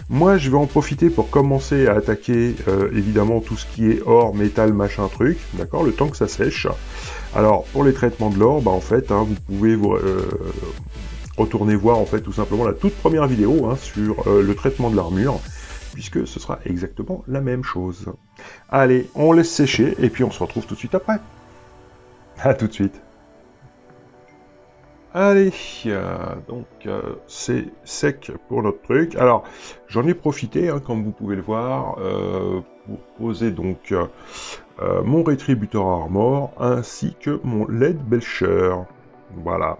Moi, je vais en profiter pour commencer à attaquer, évidemment, tout ce qui est or, métal, machin, truc. D'accord, le temps que ça sèche. Alors, pour les traitements de l'or, bah, en fait, hein, vous pouvez vous retourner voir, en fait, tout simplement la toute première vidéo hein, sur le traitement de l'armure, puisque ce sera exactement la même chose. Allez, on laisse sécher, et puis on se retrouve tout de suite après. À tout de suite. Allez, donc c'est sec pour notre truc. Alors, j'en ai profité, hein, comme vous pouvez le voir, pour poser donc mon rétributeur armor, ainsi que mon LED Belcher. Voilà.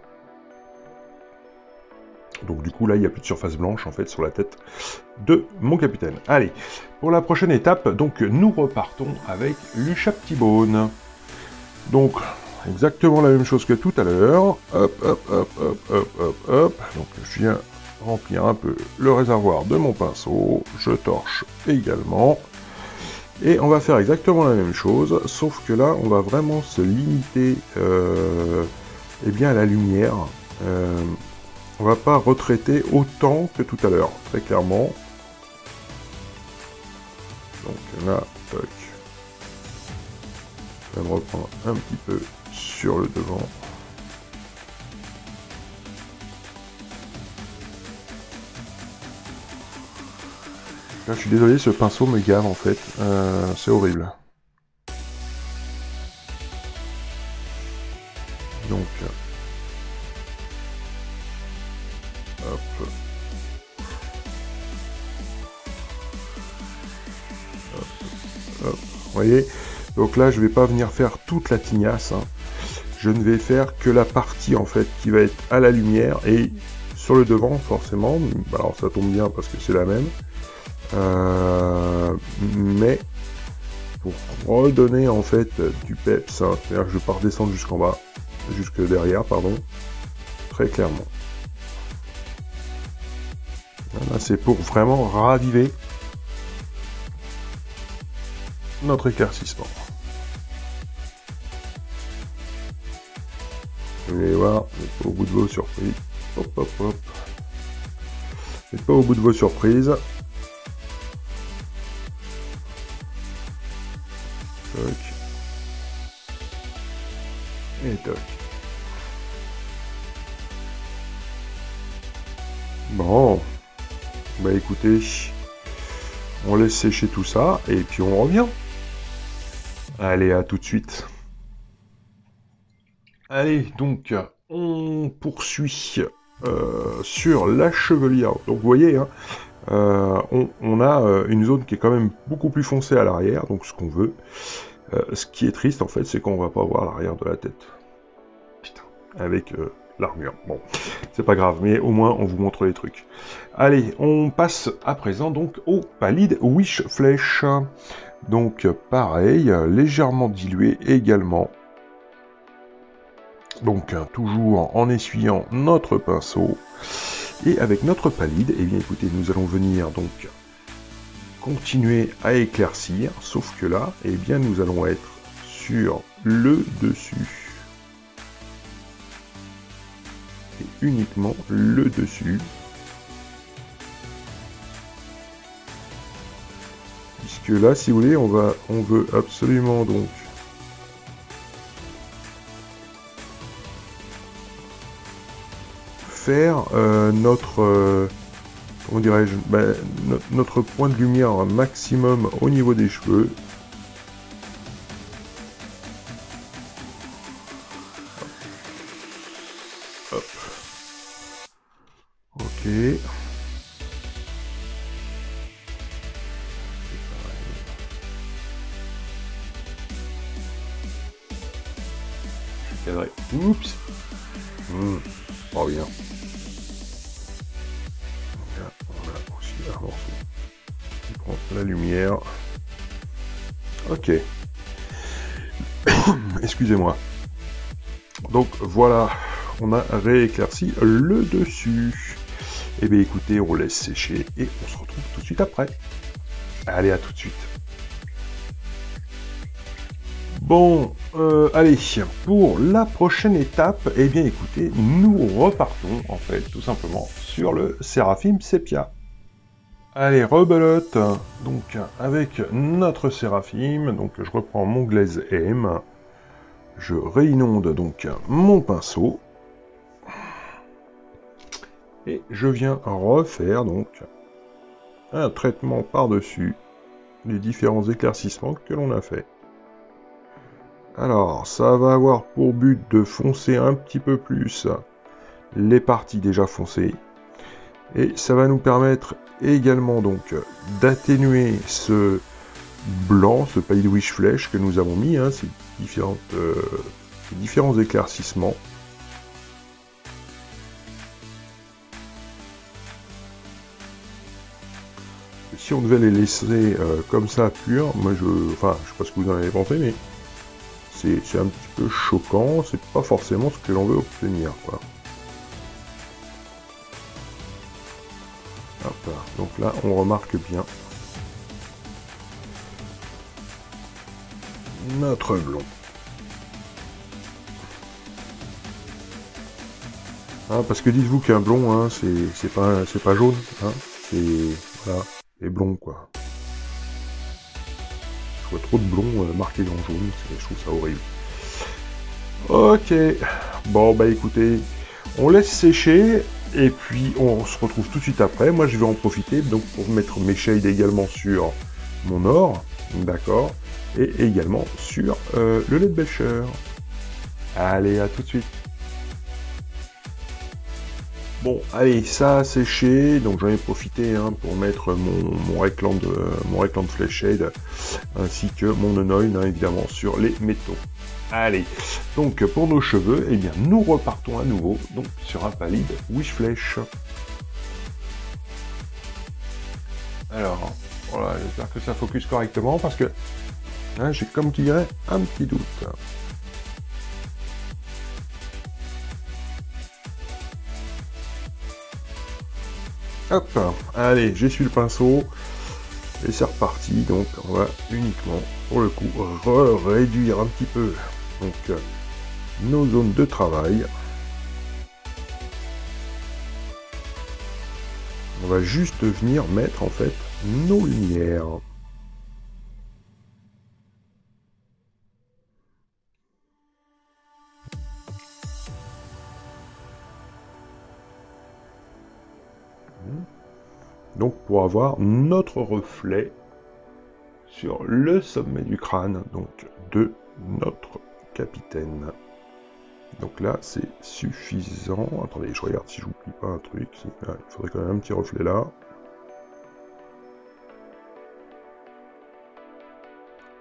Donc du coup là il n'y a plus de surface blanche en fait sur la tête de mon capitaine. Allez, pour la prochaine étape, donc nous repartons avec Lucia Petitbone. Donc exactement la même chose que tout à l'heure. Hop, hop, hop, hop, hop, hop, hop. Donc je viens remplir un peu le réservoir de mon pinceau. Je torche également. Et on va faire exactement la même chose, sauf que là on va vraiment se limiter eh bien, à la lumière. On va pas retraiter autant que tout à l'heure, très clairement. Donc là, toc. Je vais me reprendre un petit peu sur le devant. Là, je suis désolé, ce pinceau me gave en fait. C'est horrible. Donc, hop. Hop, hop. Vous voyez, donc là je vais pas venir faire toute la tignasse, hein. Je ne vais faire que la partie en fait qui va être à la lumière et sur le devant forcément. Alors ça tombe bien parce que c'est la même, mais pour redonner en fait du peps, hein, c'est-à-dire que je vais pas redescendre jusqu'en bas, jusque derrière, pardon, très clairement. Là, c'est pour vraiment raviver notre éclaircissement. Vous allez voir, vous n'êtes pas au bout de vos surprises. Hop, hop, hop. Vous n'êtes pas au bout de vos surprises. Toc. Et toc. Bon. Bah écoutez, on laisse sécher tout ça et puis on revient. Allez, à tout de suite. Allez, donc, on poursuit sur la chevelure. Donc, vous voyez, hein, on a une zone qui est quand même beaucoup plus foncée à l'arrière, donc ce qu'on veut. Ce qui est triste, en fait, c'est qu'on va pas voir l'arrière de la tête. Putain, avec l'armure. Bon, c'est pas grave, mais au moins, on vous montre les trucs. Allez, on passe à présent, donc, au Pallid Wish Flèche. Donc, pareil, légèrement dilué également. Donc, toujours en essuyant notre pinceau. Et avec notre Pallid, eh bien, écoutez, nous allons venir, donc, continuer à éclaircir. Sauf que là, eh bien, nous allons être sur le dessus. Et uniquement le dessus. Puisque là, si vous voulez, on veut absolument donc faire notre, comment dirais-je, notre point de lumière maximum au niveau des cheveux. Hop. Ok. Cadré. Oups. Pas bien. Là, on a aussi un morceau qui prend la lumière. Ok. Excusez-moi. Donc voilà, on a rééclairci le dessus. Et bien écoutez, on laisse sécher et on se retrouve tout de suite après. Allez, à tout de suite. Bon, allez, pour la prochaine étape, eh bien écoutez, nous repartons en fait tout simplement sur le Seraphim Sepia. Allez, rebelote, donc avec notre Seraphim, donc je reprends mon glaze M, je réinonde donc mon pinceau, et je viens refaire donc un traitement par-dessus les différents éclaircissements que l'on a fait. Alors, ça va avoir pour but de foncer un petit peu plus les parties déjà foncées. Et ça va nous permettre également donc d'atténuer ce blanc, ce Pale Wish Flesh que nous avons mis, hein, ces différents éclaircissements. Si on devait les laisser comme ça purs, moi je sais pas ce que vous en avez pensé, mais c'est un petit peu choquant, c'est pas forcément ce que l'on veut obtenir, quoi. Hop, donc là, on remarque bien notre blond. Hein, parce que dites-vous qu'un blond, hein, c'est pas jaune, hein, c'est blond, quoi. Je vois trop de blond marqué en jaune, je trouve ça horrible. Ok, bon bah écoutez, on laisse sécher et puis on se retrouve tout de suite après. Moi je vais en profiter donc pour mettre mes shades également sur mon or, d'accord, et également sur le LED Belcher. Allez, à tout de suite. Bon, allez, ça a séché, donc j'en ai profité hein, pour mettre mon Recland Flash Shade ainsi que mon Unoil, hein, évidemment, sur les métaux. Allez, donc pour nos cheveux, eh bien, nous repartons à nouveau donc sur un palide Wish Flesh. Alors, voilà, j'espère que ça focus correctement parce que hein, j'ai comme qui dirait un petit doute. Hop, allez, j'essuie le pinceau, et c'est reparti, donc on va uniquement, pour le coup, réduire un petit peu donc, nos zones de travail. On va juste venir mettre en fait nos lumières. Donc pour avoir notre reflet sur le sommet du crâne donc de notre capitaine. Donc là c'est suffisant. Attendez, je regarde si j'oublie pas un truc. Il faudrait quand même un petit reflet là.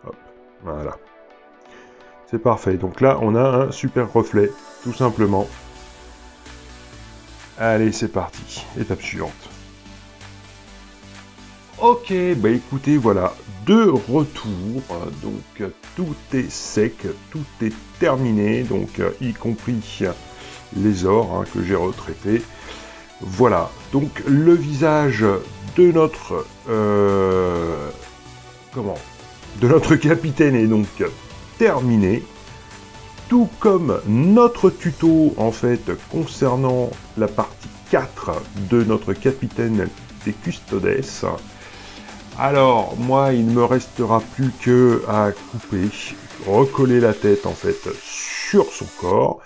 Hop, voilà. C'est parfait. Donc là on a un super reflet, tout simplement. Allez, c'est parti. Étape suivante. Ok, bah écoutez, voilà, de retour, donc tout est sec, tout est terminé, donc y compris les ors hein, que j'ai retraités. Voilà, donc le visage de notre de notre capitaine est donc terminé, tout comme notre tuto en fait concernant la partie 4 de notre capitaine des Custodes. Alors, moi, il ne me restera plus que à couper, recoller la tête, en fait, sur son corps.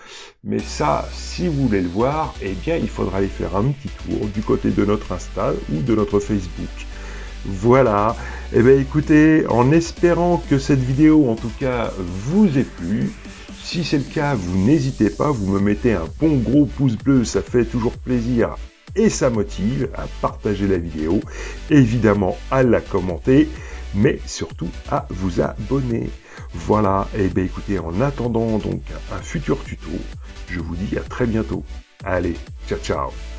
Mais ça, si vous voulez le voir, eh bien, il faudra aller faire un petit tour du côté de notre Insta ou de notre Facebook. Voilà. Eh bien, écoutez, en espérant que cette vidéo, en tout cas, vous ait plu, si c'est le cas, vous n'hésitez pas, vous me mettez un bon gros pouce bleu, ça fait toujours plaisir et ça motive à partager la vidéo, évidemment à la commenter, mais surtout à vous abonner. Voilà, et bien écoutez, en attendant donc un futur tuto, je vous dis à très bientôt. Allez, ciao ciao.